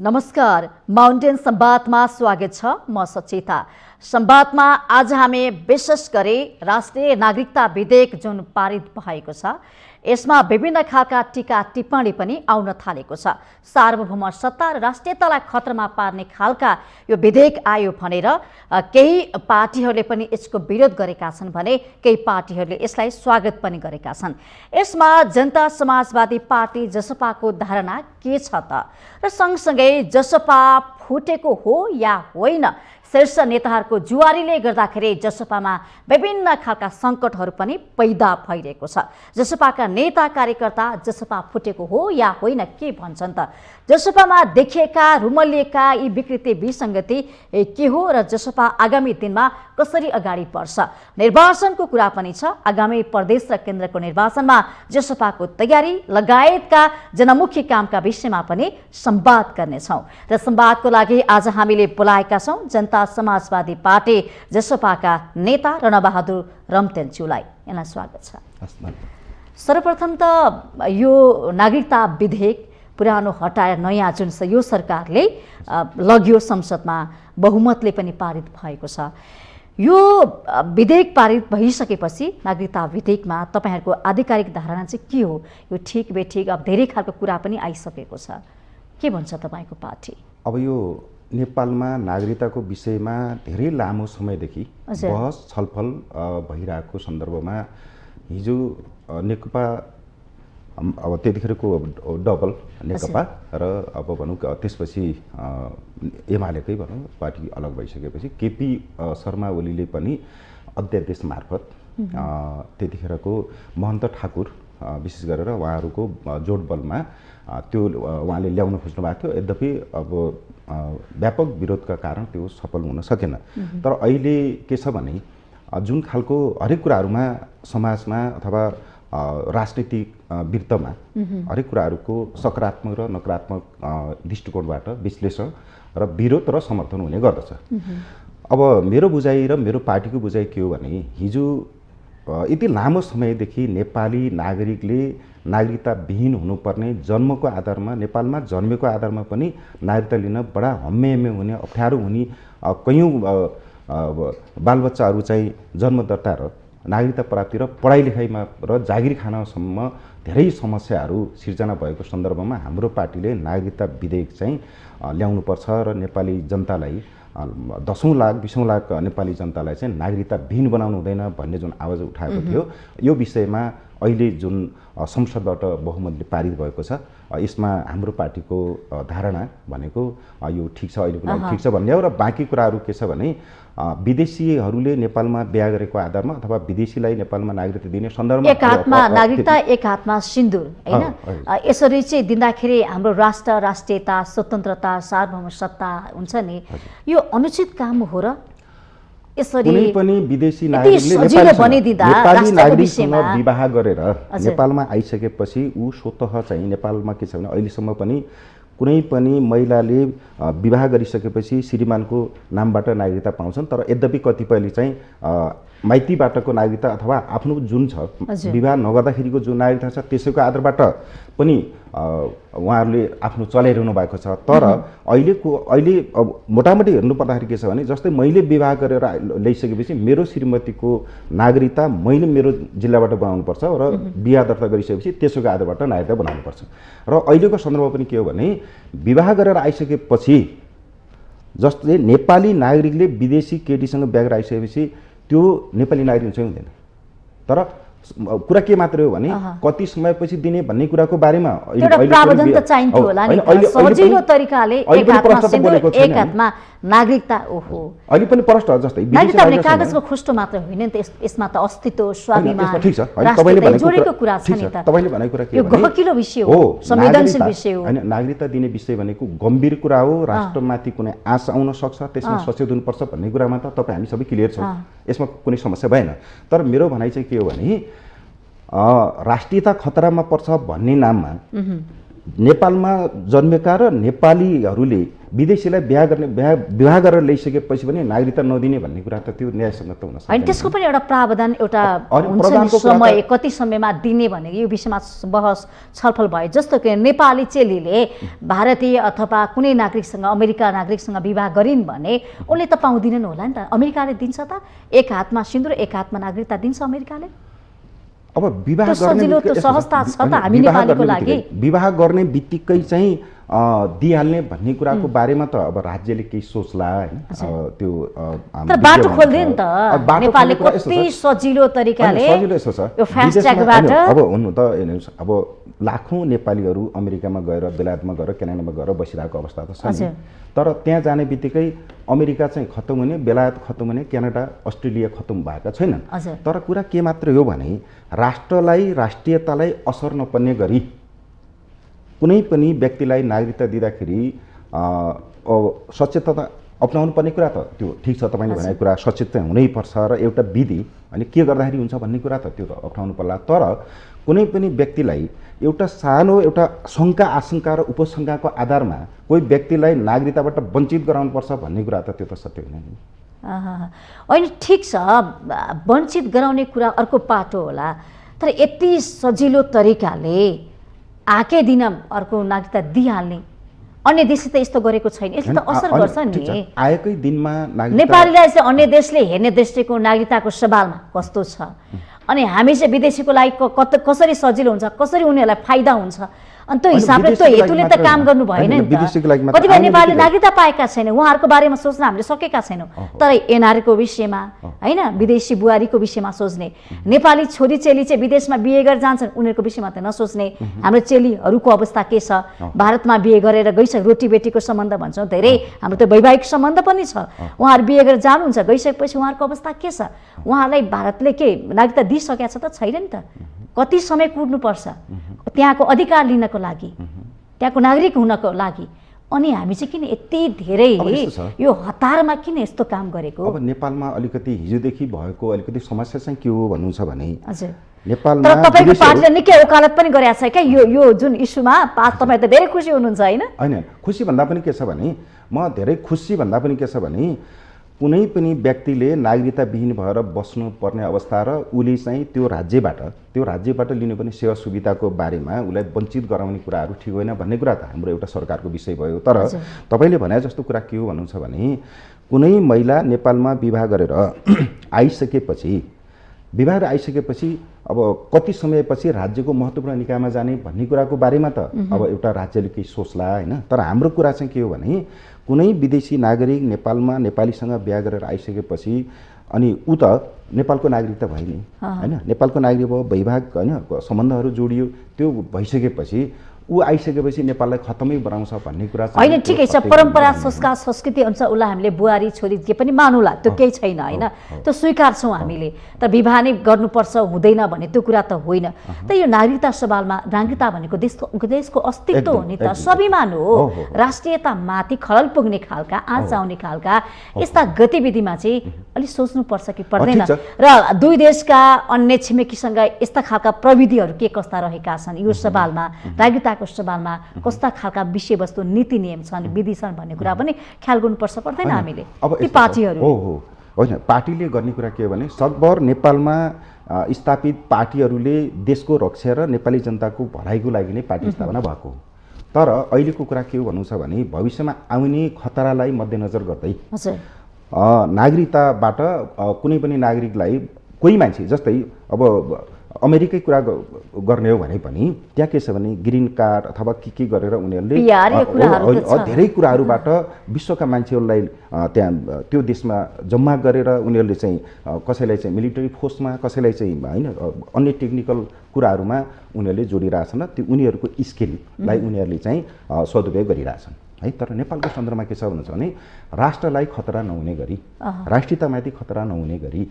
नमस्कार, माउन्टेन संवादमा स्वागत छ। म सचेता। संवादमा आज हामी विशेष गरी राष्ट्रिय नागरिकता विधेयक जुन पारित भएको छ, यसमा विभिन्न खालका टीका टिप्पणी पनि आउन थालेको छ। सार्वभौम सत्ता र राष्ट्रियतालाई खतरामा पार्ने खालका यो विधेयक आयो भनेर केही पार्टीहरूले पनि यसको विरोध गरेका छन् भने केही पार्टीहरूले यसलाई स्वागत पनि गरेका छन्। यसमा जनता समाजवादी पार्टी जसपाको धारणा के छ त? र सँगसँगै जसपा फुटेको हो या होइन? शीर्ष नेताहरूको जुवारीले गर्दाखेरि जसपामा विभिन्न खालका सङ्कटहरू पनि पैदा भइरहेको छ। जसपाका नेता कार्यकर्ता जसपा फुटेको हो या होइन के भन्छन् त? जसपामा देखिएका रुमलिएका यी विकृति विसङ्गति के हो र जसपा आगामी दिनमा कसरी अगाडि बढ्छ? निर्वाचनको कुरा पनि छ। आगामी प्रदेश र केन्द्रको निर्वाचनमा जसपाको तयारी लगायतका जनमुखी कामका विषयमा पनि संवाद गर्नेछौँ। र संवादको लागि आज हामीले बोलाएका छौँ जनता समाजवादी पार्टी जसपाका नेता रणबहादुर रम्तेलज्यूलाई। यहाँलाई स्वागत छ। सर्वप्रथम त यो नागरिकता विधेयक पुरानो हटाएर नयाँ जुन छ यो सरकारले लग्यो संसदमा, बहुमतले पनि पारित भएको छ। यो विधेयक पारित भइसकेपछि नागरिकता विधेयकमा तपाईँहरूको आधिकारिक धारणा चाहिँ के हो? यो ठिक बेठिक अब धेरै खालको कुरा पनि आइसकेको छ। के भन्छ तपाईँको पार्टी? अब यो नेपालमा नागरिकताको विषयमा धेरै लामो समयदेखि बहस छलफल भइरहेको सन्दर्भमा हिजो नेकपा, अब त्यतिखेरको डबल नेकपा र अब भनौँ त्यसपछि एमालेकै भनौँ पार्टी अलग भइसकेपछि केपी शर्मा ओलीले पनि अध्यादेश मार्फत त्यतिखेरको महन्त ठाकुर विशेष गरेर उहाँहरूको जोडबलमा त्यो उहाँले ल्याउन खोज्नु भएको थियो। यद्यपि अब व्यापक विरोधका कारण त्यो सफल हुन सकेन। तर अहिले के छ भने जुन खालको हरेक कुराहरूमा समाजमा अथवा राजनीतिक वृत्तमा हरेक कुराहरूको सकारात्मक र नकारात्मक दृष्टिकोणबाट विश्लेषण र विरोध र समर्थन हुने गर्दछ। अब मेरो बुझाइ र मेरो पार्टीको बुझाइ के हो भने हिजो यति लामो समयदेखि नेपाली नागरिकले नागरिकता विहीन हुनुपर्ने, जन्मको आधारमा नेपालमा जन्मेको आधारमा पनि नागरिकता लिन बडा हम्मे हुने, अप्ठ्यारो हुने, कयौँ बालबच्चाहरू चाहिँ जन्म दर्ता र नागरिकता प्राप्ति र पढाइ लेखाइमा र जागिर खानसम्म धेरै समस्याहरू सिर्जना भएको सन्दर्भमा हाम्रो पार्टीले नागरिकता विधेयक चाहिँ ल्याउनुपर्छ र नेपाली जनतालाई 10औं लाख 20औं लाख नेपाली जनतालाई चाहिँ नागरिकता विहीन बनाउनु हुँदैन भन्ने जुन आवाज उठाएको थियो, यो विषयमा अहिले जुन संसदबाट बहुमतले पारित भएको छ, यसमा हाम्रो पार्टीको धारणा भनेको यो ठिक छ, अहिलेको लागि ठिक छ भन्ने हो। र बाँकी कुराहरू के छ भने विदेशीहरूले नेपालमा बिहा गरेको आधारमा अथवा विदेशीलाई नेपालमा नागरिकता दिने सन्दर्भमा एक हातमा नागरिकता एक हातमा सिन्दुर हैन, यसरी चाहिँ दिँदाखेरि हाम्रो राष्ट्र, राष्ट्रियता, स्वतन्त्रता, सार्वभौम सत्ता हुन्छ नि, यो अनुचित काम हो र? कुनै पनि विदेशी नागरिकले नेपाली नागरिकसँग विवाह गरेर नेपालमा आइसकेपछि ऊ स्वतः चाहिँ नेपालमा के छ भने अहिलेसम्म पनि कुनै पनि महिलाले विवाह गरिसकेपछि श्रीमानको नामबाट नागरिकता पाउँछन्। तर यद्यपि कतिपयले चाहिँ माइतीबाटको नागरिकता अथवा आफ्नो जुन छ विवाह नगर्दाखेरिको जुन नागरिकता छ त्यसैको आधारबाट पनि उहाँहरूले आफ्नो चलाइरहनु भएको छ। तर अहिले मोटामोटी हेर्नु पर्दाखेरि के छ भने जस्तै मैले विवाह गरेर ल्याइसकेपछि मेरो श्रीमतीको नागरिकता मैले मेरो जिल्लाबाट बनाउनुपर्छ र बिहा दर्ता गरिसकेपछि त्यसैको आधारबाट नागरिकता बनाउनुपर्छ। र अहिलेको सन्दर्भ पनि के हो भने विवाह गरेर आइसकेपछि जस्तै नेपाली नागरिकले विदेशी केटीसँग बिहा गरेर आइसकेपछि त्यो नेपाली नागरिक चाहिँ हुँदैन। तर कुरा के मात्रै हो भने कति समयपछि दिने भन्ने कुराको बारेमा प्रावधान त चाहिन्थ्यो होला नि, सजिलो तरिकाले एक हातमा सिन्दुर एक हातमा नागरिकता। ओहो, अहिले पनि प्रश्न जस्तै नागरिकता भने कागजको खुस्टो मात्र होइन नि त, यसमा त अस्तित्व, स्वाभिमान, ठीक छ, तपाईले जोडेको कुरा छ नि त। तपाईले भनेको कुरा के हो? यो गहकिलो विषय हो, संवेदनशील विषय हो। हैन, नागरिकता दिने विषय भनेको गम्भीर कुरा हो, राष्ट्रमाथि कुनै आश आउन सक्छ, त्यसमा सचेत हुनुपर्छ भन्ने कुरामा त तपाई हामी सबै क्लियर छौँ, यसमा कुनै समस्या भएन। तर मेरो भनाइ चाहिँ के हो भने राष्ट्रियता खतरामा पर्छ भन्ने नाममा नेपालमा जन्मेका र नेपालीहरूले विदेशीलाई विवाह गरेर ल्याइसकेपछि पनि नागरिकता नदिने भन्ने कुरा त त्यो न्यायसङ्गत त हुन सक्दैन। होइन, त्यसको पनि एउटा प्रावधान एउटा हुन्छ नि, समय कति समयमा दिने भनेको यो विषयमा बहस छलफल भयो। जस्तो कि नेपाली चेलीले भारतीय अथवा कुनै नागरिकसँग, अमेरिका नागरिकसँग विवाह गरिन् भने उनले त पाउँदिनन् होला नि त। अमेरिकाले दिन्छ त? एक हातमा सिन्दुर एक हातमा नागरिकता दिन्छ अमेरिकाले? अब विवाह गर्ने सहजता छ त हामी नेपालीको लागि? विवाह गर्ने बित्तिकै चाहिँ दिइहाल्ने भन्ने कुराको बारेमा त अब राज्यले केही सोच्ला हैन। त्यो बाटो खोल्दियो नि त नेपालले कति सजिलो तरिकाले यो फास्ट ट्र्याकबाट। अब हुनु त हेर्नुस्, अब लाखौं नेपालीहरू अमेरिकामा गएर, बेलायतमा गएर, क्यानाडामा गएर बसिरहेको अवस्था त छ नि। तर त्यहाँ जाने बित्तिकै अमेरिका चाहिँ खत्तम हुने, बेलायत खत्तम हुने, क्यानाडा, अस्ट्रेलिया खत्तम भएका छैनन्। तर कुरा के मात्र हो भने राष्ट्रलाई, राष्ट्रियतालाई असर नपर्ने गरी कुनै पनि व्यक्तिलाई नागरिकता दिँदाखेरि सचेतता अपनाउनु पर्ने कुरा त त्यो ठिक छ, तपाईँले भनेको कुरा सचेत चाहिँ हुनैपर्छ र एउटा विधि अनि के गर्दाखेरि हुन्छ भन्ने कुरा त त्यो त अप्नाउनु पर्ला। तर कुनै पनि व्यक्तिलाई एउटा सानो एउटा शङ्का, आशंका र उपशङ्काको आधारमा कोही व्यक्तिलाई नागरिकताबाट वञ्चित गराउनुपर्छ भन्ने कुरा त त्यो त सत्य होइन नि। होइन, ठिक छ, वञ्चित गराउने कुरा अर्को पाटो होला, तर यति सजिलो तरिकाले आकै दिन अर्को नागरिकता दिइहाल्ने अन्य देशले त यस्तो गरेको छैन। यसले त असर गर्छ नि। आएकै दिनमा नेपालीलाई चाहिँ अन्य देशले हेर्ने दृष्टिको नागरिकताको सवालमा कस्तो छ, अनि हामी चाहिँ विदेशीको लागि कसरी सजिलो हुन्छ, कसरी उनीहरूलाई फाइदा हुन्छ, अनि त्यो हिसाबले त्यो हेतुले त काम गर्नु भएन नि त। कतिपय नेपाली नागरिकता पाएका छैन, उहाँहरूको बारेमा सोच्न हामीले सकेका छैनौँ। तर एनआरको विषयमा होइन, विदेशी बुहारीको विषयमा सोच्ने, नेपाली छोरी चेली चाहिँ विदेशमा बिहे गरेर जान्छन् उनीहरूको विषयमा त नसोच्ने। हाम्रो चेलीहरूको अवस्था के छ, भारतमा बिहे गरेर गइसक्यो, रोटी बेटीको सम्बन्ध भन्छौँ, धेरै हाम्रो त वैवाहिक सम्बन्ध पनि छ, उहाँहरू बिहे गरेर जानुहुन्छ, गइसकेपछि उहाँहरूको अवस्था के छ, उहाँलाई भारतले के नागरिकता दिइसकेको छ त? छैन नि त। कति समय कुर्नुपर्छ त्यहाँको अधिकार लिनको लागि, त्यहाँको नागरिक हुनको लागि। अनि हामी चाहिँ किन यति धेरै यो हतारमा किन यस्तो काम गरेको? अब नेपालमा अलिकति हिजोदेखि भएको अलिकति समस्या चाहिँ के हो भन्नुहुन्छ भने नेपालमा तपाईँको पार्टीले निकै वकालत पनि गरेको छ क्या यो जुन इस्युमा। तपाईँ त धेरै खुसी हुनुहुन्छ होइन? होइन, खुसी भन्दा पनि के छ भने म धेरै खुसी भन्दा पनि के छ भने कुनै पनि व्यक्तिले नागरिकता विहीन भएर बस्नुपर्ने अवस्था र उसले चाहिँ त्यो राज्यबाट लिनुपर्ने सेवा सुविधाको बारेमा उसलाई वञ्चित गराउने कुराहरू ठिक होइन भन्ने कुरा त हाम्रो एउटा सरकारको विषय भयो। तर तपाईँले भने जस्तो कुरा के हो भन्नुहुन्छ भने कुनै महिला नेपालमा विवाह गरेर आइसकेपछि अब कति समयपछि राज्यको महत्त्वपूर्ण निकायमा जाने भन्ने कुराको बारेमा त अब एउटा राज्यले केही सोच्ला होइन। तर हाम्रो कुरा चाहिँ के हो भने कुनै विदेशी नागरिक नेपालमा नेपालीसँग बिहा गरेर आइसकेपछि अनि ऊ त नेपालको नागरिक त भयो नि होइन, नेपालको नागरिक भयो, वैवाहिक होइन सम्बन्धहरू जोडियो, त्यो भइसकेपछि ऊ आइसकेपछि नेपाललाई खत्तमै बनाउँछ भन्ने कुरा होइन। ठिकै छ, परम्परा संस्कार संस्कृति अनुसार उसलाई हामीले बुहारी छोरी के पनि मानुला, त्यो केही छैन होइन, त्यो स्वीकार्छौँ हामीले। तर विवाह नै गर्नुपर्छ हुँदैन भने त्यो कुरा त होइन। तर यो नागरिकता सवालमा नागरिकता भनेको देशको अस्तित्व हो नि त, स्वाभिमान हो, राष्ट्रियतामाथि खलल पुग्ने खालका, आँच आउने खालका यस्ता गतिविधिमा चाहिँ अलिक सोच्नुपर्छ कि पर्दैन? र दुई देशका अन्य छिमेकीसँग यस्ता खालका प्रविधिहरू के कस्ता रहेका छन्, यो सवालमा नागरिकताको सवालमा कस्ता खालका विषयवस्तु नीति नियम छन्, विधि छन् भन्ने कुरा पनि ख्याल गर्नुपर्छ पर्दैन हामीले? ती पार्टीहरू होइन, पार्टीले गर्ने कुरा के हो भने सकभर नेपालमा स्थापित पार्टीहरूले देशको रक्षा र नेपाली जनताको भलाइको लागि नै पार्टी स्थापना भएको हो। तर अहिलेको कुरा के हो भन्नु छ भने भविष्यमा आउने खतरालाई मध्यनजर गर्दै नागरिकताबाट कुनै पनि नागरिकलाई कोही मान्छे जस्तै अब अमेरिकै कुरा गर्ने हो भने पनि त्यहाँ के छ भने ग्रिन कार्ड अथवा के गरेर उनीहरूले धेरै कुराहरूबाट विश्वका मान्छेहरूलाई त्यहाँ त्यो देशमा जम्मा गरेर उनीहरूले चाहिँ कसैलाई चाहिँ मिलिटरी फोर्समा, कसैलाई चाहिँ होइन अन्य टेक्निकल कुराहरूमा उनीहरूले जोडिरहेछन्। त्यो उनीहरूको स्किललाई उनीहरूले चाहिँ सदुपयोग गरिरहेछन् है। तर नेपालको सन्दर्भमा के छ भन्नुहुन्छ भने राष्ट्रलाई खतरा नहुने गरी, राष्ट्रियतामाथि खतरा नहुने गरी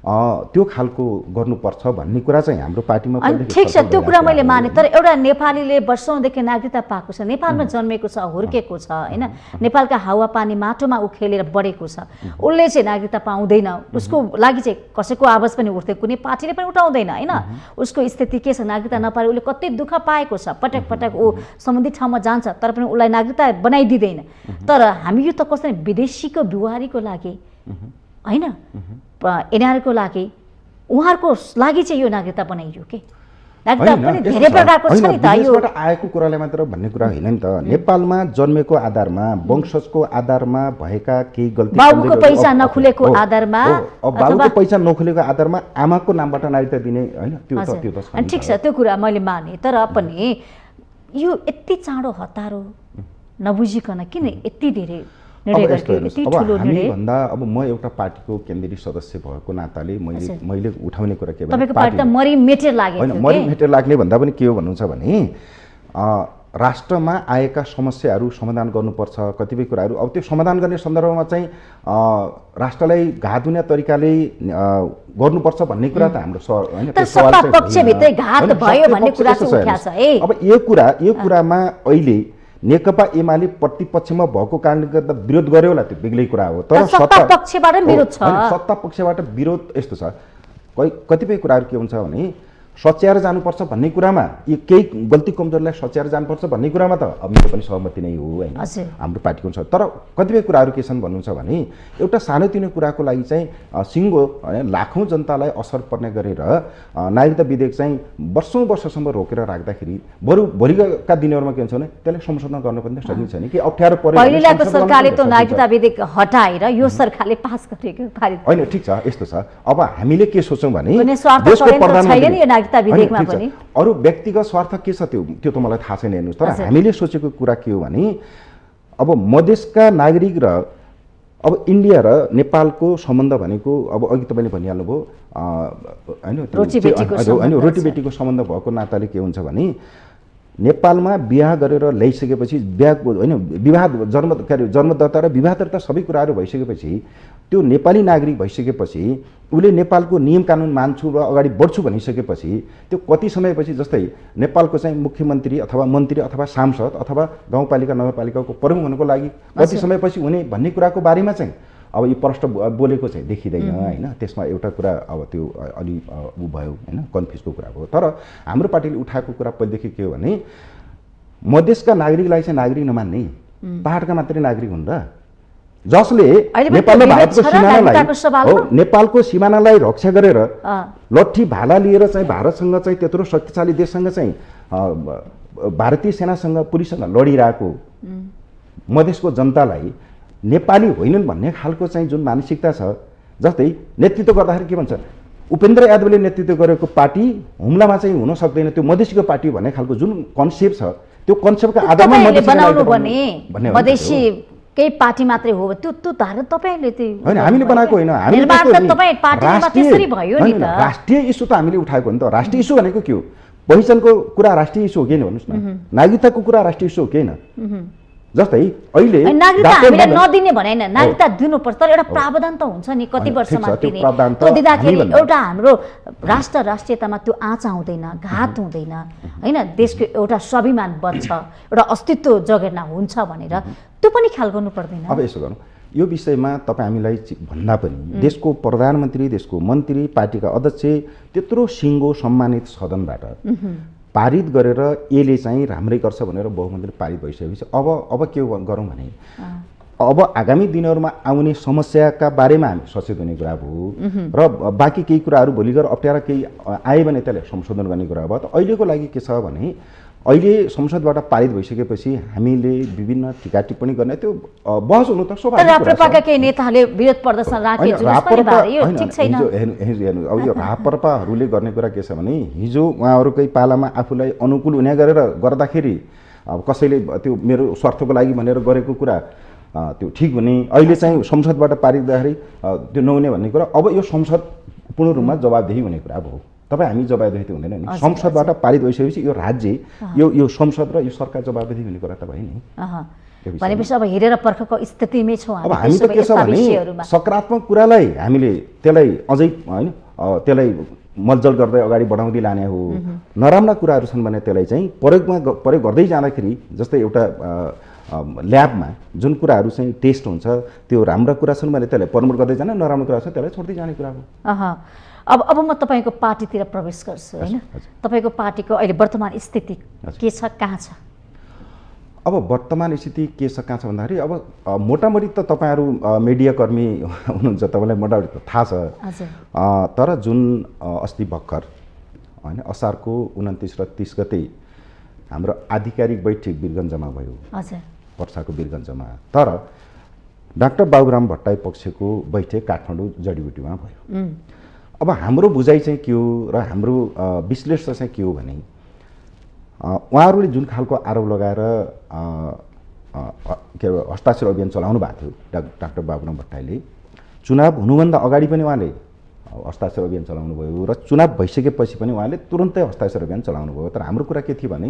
त्यो खालको गर्नुपर्छ भन्ने कुरा चाहिँ हाम्रो पार्टीमा अनि ठिक छ, त्यो कुरा मैले माने, तर एउटा नेपालीले वर्षौँदेखि नागरिकता पाएको छ, नेपालमा जन्मेको छ, हुर्केको छ होइन, नेपालका हावापानी माटोमा उखेलेर बढेको छ, उसले चाहिँ नागरिकता पाउँदैन, उसको लागि चाहिँ कसैको आवाज पनि उठ्दैन, कुनै पार्टीले पनि उठाउँदैन होइन, उसको स्थिति के छ, नागरिकता नपाएर उसले कति दुःख पाएको छ, पटक पटक ऊ सम्बन्धित ठाउँमा जान्छ तर पनि उसलाई नागरिकता बनाइदिँदैन। तर हामी यो त कस्तो विदेशीको बिहारीको लागि होइन, एनआरको लागि, उहाँहरूको लागि चाहिँ यो नागरिकता बनाइयो के, नागरिकता पनि धेरै प्रकारको छ नि त, यो आएको कुरालाई मात्र भन्ने कुरा होइन नि त। नेपालमा जन्मेको आधारमा, वंशजको आधारमा भएका केही गल्ती, बाबुको पैसा नखुलेको आधारमा, बाबुको पैसा नखुलेको आधारमा आमाको नामबाट नागरिकता दिने होइन, त्यो त ठिक छ, त्यो कुरा मैले माने, तर पनि यो यति चाँडो हतारो नबुझिकन किन यति धेरै निर्णय गर्यो, यति ठुलो निर्णय? भन्दा अब म एउटा पार्टीको केन्द्रीय सदस्य भएको नाताले मैले उठाउने कुरा के भने, तपाईको पार्टी त मरिमेटेर लाग्यो होइन, मरिमेटेर लाग्ने भन्दा पनि के हो भन्नुहुन्छ भने राष्ट्रमा आएका समस्याहरू समाधान गर्नुपर्छ, कतिपय कुराहरू अब त्यो समाधान गर्ने सन्दर्भमा चाहिँ राष्ट्रलाई घात हुने तरिकाले गर्नुपर्छ भन्ने कुरा त हाम्रो होइन, त्यो सवाल चाहिँ पक्षभित्रै घात भयो भन्ने कुरा चाहिँ उठ्या छ है। अब यो कुरामा अहिले नेकपा एमाले प्रतिपक्षमा भएको कारणले गर्दा विरोध गर्यो होला, त्यो बेग्लै कुरा हो, तर सत्ता पक्षबाट विरोध छ, सत्ता पक्षबाट विरोध यस्तो छ, कतिपय कुराहरू के हुन्छ भने सच्याएर जानुपर्छ भन्ने कुरामा, यो केही गल्ती कमजोरलाई सच्याएर जानुपर्छ भन्ने कुरामा त अब मेरो पनि सहमति नै हो होइन, हाम्रो पार्टीको छ। तर कतिपय कुराहरू के छन् भन्नुहुन्छ भने एउटा सानोतिनो कुराको लागि चाहिँ सिङ्गो लाखौँ जनतालाई असर पर्ने गरेर नागरिकता विधेयक चाहिँ वर्षौँसम्म रोकेर राख्दाखेरि बरु भोलिका दिनहरूमा के हुन्छ भने त्यसलाई संशोधन गर्न पनि सकिन्छ नि, कि अप्ठ्यारो पर्यो। पहिलेको सरकारले त नागरिकता विधेयक हटाएर यो सरकारले पास गरेको पारित होइन, ठिक छ, यस्तो छ। अब हामीले के सोच्छौँ भने अरू व्यक्तिगत स्वार्थ के छ त्यो त मलाई थाहा छैन हेर्नुहोस्, तर हामीले सोचेको कुरा के हो भने अब मधेसका नागरिक र अब इन्डिया र नेपालको सम्बन्ध भनेको अब अघि तपाईँले भनिहाल्नुभयो होइन, रोटीबेटीको सम्बन्ध भएको नाताले के हुन्छ भने नेपालमा बिहा गरेर ल्याइसकेपछि विवाह जन्मदत्ता र विवाहदत्ता सबै कुराहरू भइसकेपछि त्यो नेपाली नागरिक भइसकेपछि उसले नेपालको नियम कानुन मान्छु र अगाडि बढ्छु भनिसकेपछि त्यो कति समयपछि, जस्तै नेपालको चाहिँ मुख्यमन्त्री अथवा मन्त्री अथवा सांसद अथवा गाउँपालिका नगरपालिकाको प्रमुख हुनको लागि कति समयपछि हुने भन्ने कुराको बारेमा चाहिँ अब यो प्रश्न बोलेको चाहिँ देखिँदैन होइन। त्यसमा एउटा कुरा अब त्यो अलि ऊ भयो होइन, कन्फ्युजको कुरा भयो। तर हाम्रो पार्टीले उठाएको कुरा पहिलेदेखि के हो भने मधेसका नागरिकलाई चाहिँ नागरिक नमान्ने, पहाडका मात्रै नागरिक हुन् र, जसले नेपाल र भारतको सिमानालाई नेपालको सिमानालाई रक्षा गरेर लट्ठी भाला लिएर चाहिँ भारतसँग चाहिँ त्यत्रो शक्तिशाली देशसँग चाहिँ भारतीय सेनासँग पुलिससँग लडिरहेको मधेसको जनतालाई नेपाली होइनन् भन्ने खालको चाहिँ जुन मानसिकता छ, जस्तै नेतृत्व गर्दाखेरि के भन्छ, उपेन्द्र यादवले नेतृत्व गरेको पार्टी हुम्लामा चाहिँ हुन सक्दैन, त्यो मधेसीको पार्टी भन्ने खालको जुन कन्सेप्ट छ, त्यो कन्सेप्टका आधारमा मधेसी केही पार्टी मात्रै हो त्यो धारणा तपाईहरुले होइन, हामीले बनाएको होइन, हामीले राष्ट्रिय इस्यु त हामीले उठाएको हो नि त। राष्ट्रिय इस्यु भनेको के हो? पहिचानको कुरा राष्ट्रिय इस्यु हो कि भन्नुहोस् न, नागरिकताको कुरा राष्ट्रिय इस्यु हो कि जस्तै अहिले नागरिकता हामीले नदिने भने हैन, नागरिकता दिनुपर्छ, तर एउटा प्रावधान त हुन्छ नि, कति वर्षमा दिने, त्यो दिँदाखेरि एउटा हाम्रो राष्ट्रियतामा त्यो आँच आउँदैन, घात हुँदैन हैन, देशको एउटा स्वाभिमान बच्छ, एउटा अस्तित्व जगेर्ना हुन्छ भनेर त्यो पनि ख्याल गर्नु पर्दैन। अब यसो गर्नु, यो विषयमा तपाईँ हामीलाई भन्दा पनि देशको प्रधानमन्त्री, देशको मन्त्री, पार्टीका अध्यक्ष त्यत्रो सिङ्गो सम्मानित सदनबाट पारित गरेर यसले चाहिँ राम्रै गर्छ भनेर बहुमतले पारित भइसकेपछि अब के गरौँ भने अब आगामी दिनहरूमा आउने समस्याका बारेमा हामी सचेत हुने कुरा भयो र बाँकी केही कुराहरू भोलि गएर अप्ठ्यारा केही आयो भने त्यसलाई संशोधन गर्ने कुरा भयो। त अहिलेको लागि के छ भने अहिले संसदबाट पारित भइसकेपछि हामीले विभिन्न टिका टिप्पणी गर्ने त्यो बहस हुनु त स्वाभाविक कुरा छ। केही नेताहरूले विरोध प्रदर्शन राखे, अब यो राप्रपाहरूले गर्ने कुरा के छ भने हिजो उहाँहरूकै पालामा आफूलाई अनुकूल हुने गरेर गर्दाखेरि अब कसैले त्यो मेरो स्वार्थको लागि भनेर गरेको कुरा त्यो ठिक हुने, अहिले चाहिँ संसदबाट पारित गर्दाखेरि त्यो नहुने भन्ने कुरा, अब यो संसद पूर्ण रूपमा जवाबदेही हुने कुरा भयो। तपाईँ हामी जवाबदेही हुँदैन नि, संसदबाट पारित भइसकेपछि यो राज्य यो संसद र यो सरकार जवाबदेही हुने कुरा त भयो नि। भनेपछि अब हेरेर पर्खको स्थितिमै छौँ अब हामी त के छ भने सकारात्मक कुरालाई हामीले त्यसलाई अझै हैन त्यसलाई मलजल गर्दै अगाडि बढाउँदै लाने हो। नराम्रा कुराहरू छन् भने त्यसलाई चाहिँ प्रयोग गर्दै जाँदाखेरि जस्तै एउटा ल्याबमा जुन कुराहरू चाहिँ टेस्ट हुन्छ त्यो राम्रा कुरा छन् भने त्यसलाई प्रमोट गर्दै जाने, नराम्रो कुरा छ त्यसलाई छोड्दै जाने कुरा हो। अब म तपाईँको पार्टीतिर प्रवेश गर्छु हैन। तपाईँको पार्टीको अहिले वर्तमान स्थिति के छ, कहाँ छ? अब वर्तमान स्थिति के छ कहाँ छ भन्दाखेरि अब मोटामोटी त तपाईँहरू मिडियाकर्मी हुनुहुन्छ, तपाईँलाई मोटामोटी त थाहा छ। तर जुन अस्ति भर्खर होइन असारको 29 र 30 गते हाम्रो आधिकारिक बैठक वीरगञ्जमा भयो, पर्साको वीरगञ्जमा। तर डाक्टर बाबुराम भट्टराई पक्षको बैठक काठमाडौँ जडीबुटीमा भयो। अब हाम्रो बुझाइ चाहिँ के हो र हाम्रो विश्लेषण चाहिँ के हो भने उहाँहरूले जुन खालको आरोप लगाएर के हस्ताक्षर अभियान चलाउनु भएको थियो डाक्टर बाबुराम भट्टराईले, चुनाव हुनुभन्दा अगाडि पनि उहाँले हस्ताक्षर अभियान चलाउनु भयो र चुनाव भइसकेपछि पनि उहाँले तुरुन्तै हस्ताक्षर अभियान चलाउनु भयो। तर हाम्रो कुरा के थियो भने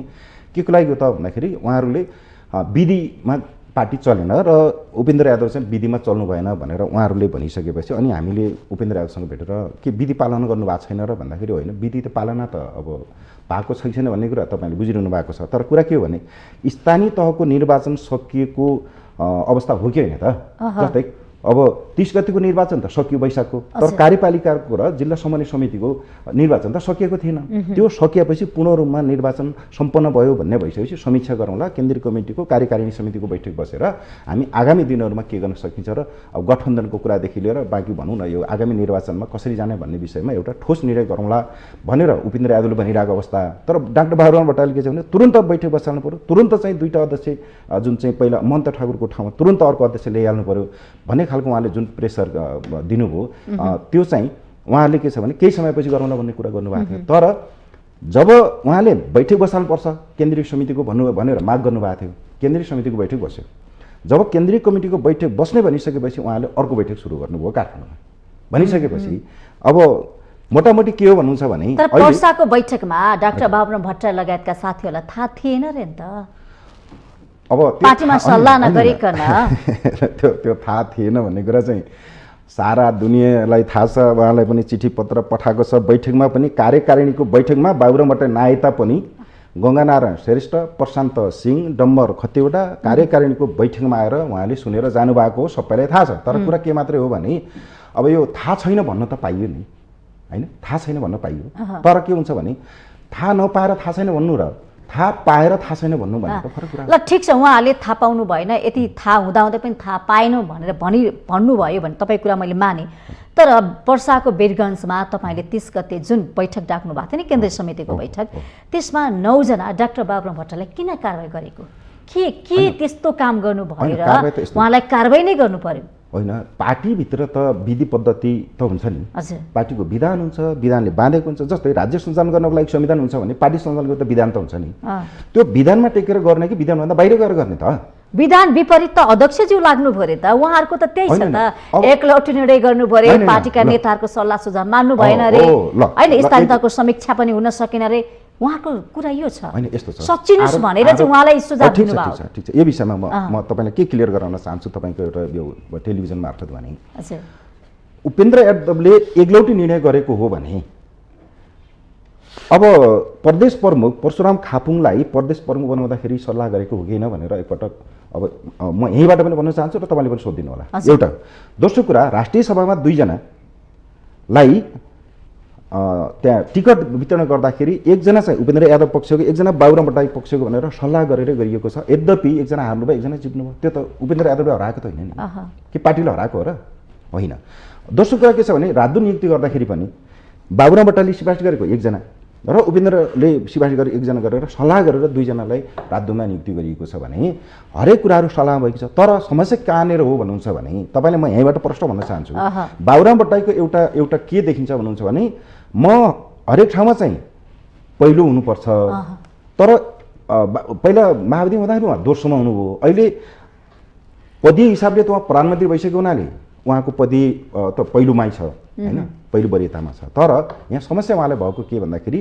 के को लागि हो त भन्दाखेरि उहाँहरूले विधिमा पार्टी चलेन र उपेन्द्र यादव चाहिँ विधिमा चल्नु भएन भनेर उहाँहरूले भनिसकेपछि अनि हामीले उपेन्द्र यादवसँग भेटेर के विधि पालना गर्नु भएको छैन र भन्दाखेरि होइन, विधि त पालना त अब भएको छैन भन्ने कुरा तपाईँले बुझिरहनु भएको छ। तर कुरा के हो भने स्थानीय तहको निर्वाचन सकिएको अवस्था हो कि होइन त? जस्तै अब 30 गतिको निर्वाचन त सकियो वैशाखको, तर कार्यपालिकाको र जिल्ला समन्वय समितिको निर्वाचन त सकिएको थिएन। त्यो सकिएपछि पूर्ण रूपमा निर्वाचन सम्पन्न भयो भन्ने भइसकेपछि समीक्षा गरौँला, केन्द्रीय कमिटीको कार्यकारिणी समितिको बैठक बसेर हामी आगामी दिनहरूमा के गर्न सकिन्छ र अब गठबन्धनको कुरादेखि लिएर बाँकी भनौँ न यो आगामी निर्वाचनमा कसरी जाने भन्ने विषयमा एउटा ठोस निर्णय गरौँला भनेर उपेन्द्र यादवले भनिरहेको अवस्था। तर डाक्टर बाबुराम भट्टराईले के छ भने तुरुन्त बैठक बसाल्नु पऱ्यो, तुरुन्त चाहिँ दुईटा अध्यक्ष जुन चाहिँ पहिला महन्त ठाकुरको ठाउँमा तुरुन्त अर्को अध्यक्ष ल्याइहाल्नु पऱ्यो भन्ने खालको उहाँले जुन प्रेसर दिनुभयो त्यो चाहिँ उहाँले के छ भने केही समयपछि गरौँला भन्ने कुरा गर्नुभएको थियो। तर जब उहाँले बैठक बसाल्नुपर्छ केन्द्रीय समितिको भनेर माग गर्नुभएको थियो, केन्द्रीय समितिको बैठक बस्यो। जब केन्द्रीय कमिटीको बैठक बस्ने भनिसकेपछि उहाँले अर्को बैठक सुरु गर्नुभयो काठमाडौँमा। भनिसकेपछि अब मोटामोटी के हो भन्नुहुन्छ भने पर्साको बैठकमा डाक्टर बाबुराम भट्टराई लगायतका साथीहरूलाई थाहा थिएन रे नि त? अब पार्टीमा सल्लाह नगरिकन त्यो थाहा थिएन भन्ने कुरा चाहिँ सारा दुनियाँलाई थाहा छ। उहाँलाई पनि चिठी पत्र पठाएको छ। बैठकमा पनि कार्यकारिणीको बैठकमा बाबुराम भट्टराई नआए तापनि गङ्गानारायण श्रेष्ठ, प्रशान्त सिंह, डम्बर खतिवटा कार्यकारिणीको बैठकमा आएर उहाँले सुनेर जानुभएको हो, सबैलाई थाहा छ। तर कुरा के मात्रै हो भने अब यो थाहा छैन भन्न त पाइयो नि होइन, थाहा छैन भन्न पाइयो। तर के हुन्छ भने थाहा नपाएर थाहा छैन भन्नु र थाहा पाएर थाहा छैन भन्नु भनेको फरक कुरा। ल ठिक छ, उहाँहरूले थाहा पाउनु भएन, यति थाहा हुँदाहुँदै पनि थाहा पाएनौँ भनेर भन्नुभयो भने तपाईँ कुरा मैले माने। तर पर्साको वीरगञ्जमा तपाईँले 30 गते जुन बैठक डाक्नु भएको थियो नि केन्द्रीय समितिको बैठक, त्यसमा 9 जना डाक्टर बाबुराम भट्टराईलाई किन कारवाही गरेको? के त्यस्तो काम गर्नु भएर उहाँलाई कारवाही नै गर्नु पर्यो? होइन, पार्टीभित्र त विधि पद्धति त हुन्छ नि, पार्टीको विधान हुन्छ, विधानले बाँधेको हुन्छ। जस्तै राज्य सञ्चालन गर्नको लागि संविधान हुन्छ भने पार्टी सञ्चालनको त विधान त हुन्छ नि। त्यो विधानमा टेकेर गर्ने कि विधानभन्दा बाहिर गएर गर्ने त? विधान विपरीत त अध्यक्षज्यू लाग्नु पर्यो त, उहाँहरूको त त्यही छ त, एकलौटी निर्णय गर्नु पर्यो, पार्टीका नेताहरूको सल्लाह सुझाव मान्नु भएन रे होइन, स्थानीय तहको समीक्षा पनि हुन सकेन रे, उहाँको कुरा यो छ। होइन यस्तो छ, सचिनुस् भनेर चाहिँ उहाँलाई सुझाव दिनुभयो। ठिक छ, यो विषयमा म तपाईँलाई के क्लियर गराउन चाहन्छु तपाईँको एउटा यो टेलिभिजन मार्फत भने उपेन्द्र यादवले एकलौटी निर्णय गरेको हो भने अब प्रदेश प्रमुख परशुराम खापुङलाई प्रदेश प्रमुख बनाउँदाखेरि सल्लाह गरेको हो कि होइन भनेर एकपटक अब म यहीँबाट पनि भन्न चाहन्छु र तपाईँले पनि सोधिदिनु होला। एउटा दोस्रो कुरा, राष्ट्रिय सभामा 2 जनालाई त्यहाँ टिकट वितरण गर्दाखेरि एकजना चाहिँ उपेन्द्र यादव पक्षको, एकजना बाबुराम भट्टराई पक्षको भनेर सल्लाह गरेर गरिएको छ। यद्यपि एकजना हार्नुभयो, एकजना जित्नुभयो। त्यो त उपेन्द्र यादवले हराएको त होइन नि, कि पार्टीले हराएको हो र होइन। दोस्रो कुरा के छ भने राजदूत नियुक्ति गर्दाखेरि पनि बाबुराम भट्टराईले सिफारिस गरेको एकजना र उपेन्द्रले सिफारिस गरेर एकजना गरेर सल्लाह गरेर 2 जनालाई राजदूतमा नियुक्ति गरिएको छ भने हरेक कुराहरू सल्लाह भएको छ। तर समस्या कहाँनिर हो भन्नुहुन्छ भने तपाईँले म यहीँबाट प्रश्न भन्न चाहन्छु, बाबुराम भट्टराईको एउटा के देखिन्छ भन्नुहुन्छ भने म हरेक ठाउँमा चाहिँ पहिलो हुनुपर्छ। तर पहिला माओवादी हुँदाखेरि उहाँ दोस्रोमा हुनुभयो, अहिले पदीय हिसाबले त उहाँ प्रधानमन्त्री भइसक्यो हुनाले उहाँको पदी त पहिलोमै छ। हैन, पहिलो वरियतामा छ। तर यहाँ समस्या उहाँलाई भएको के भन्दाखेरि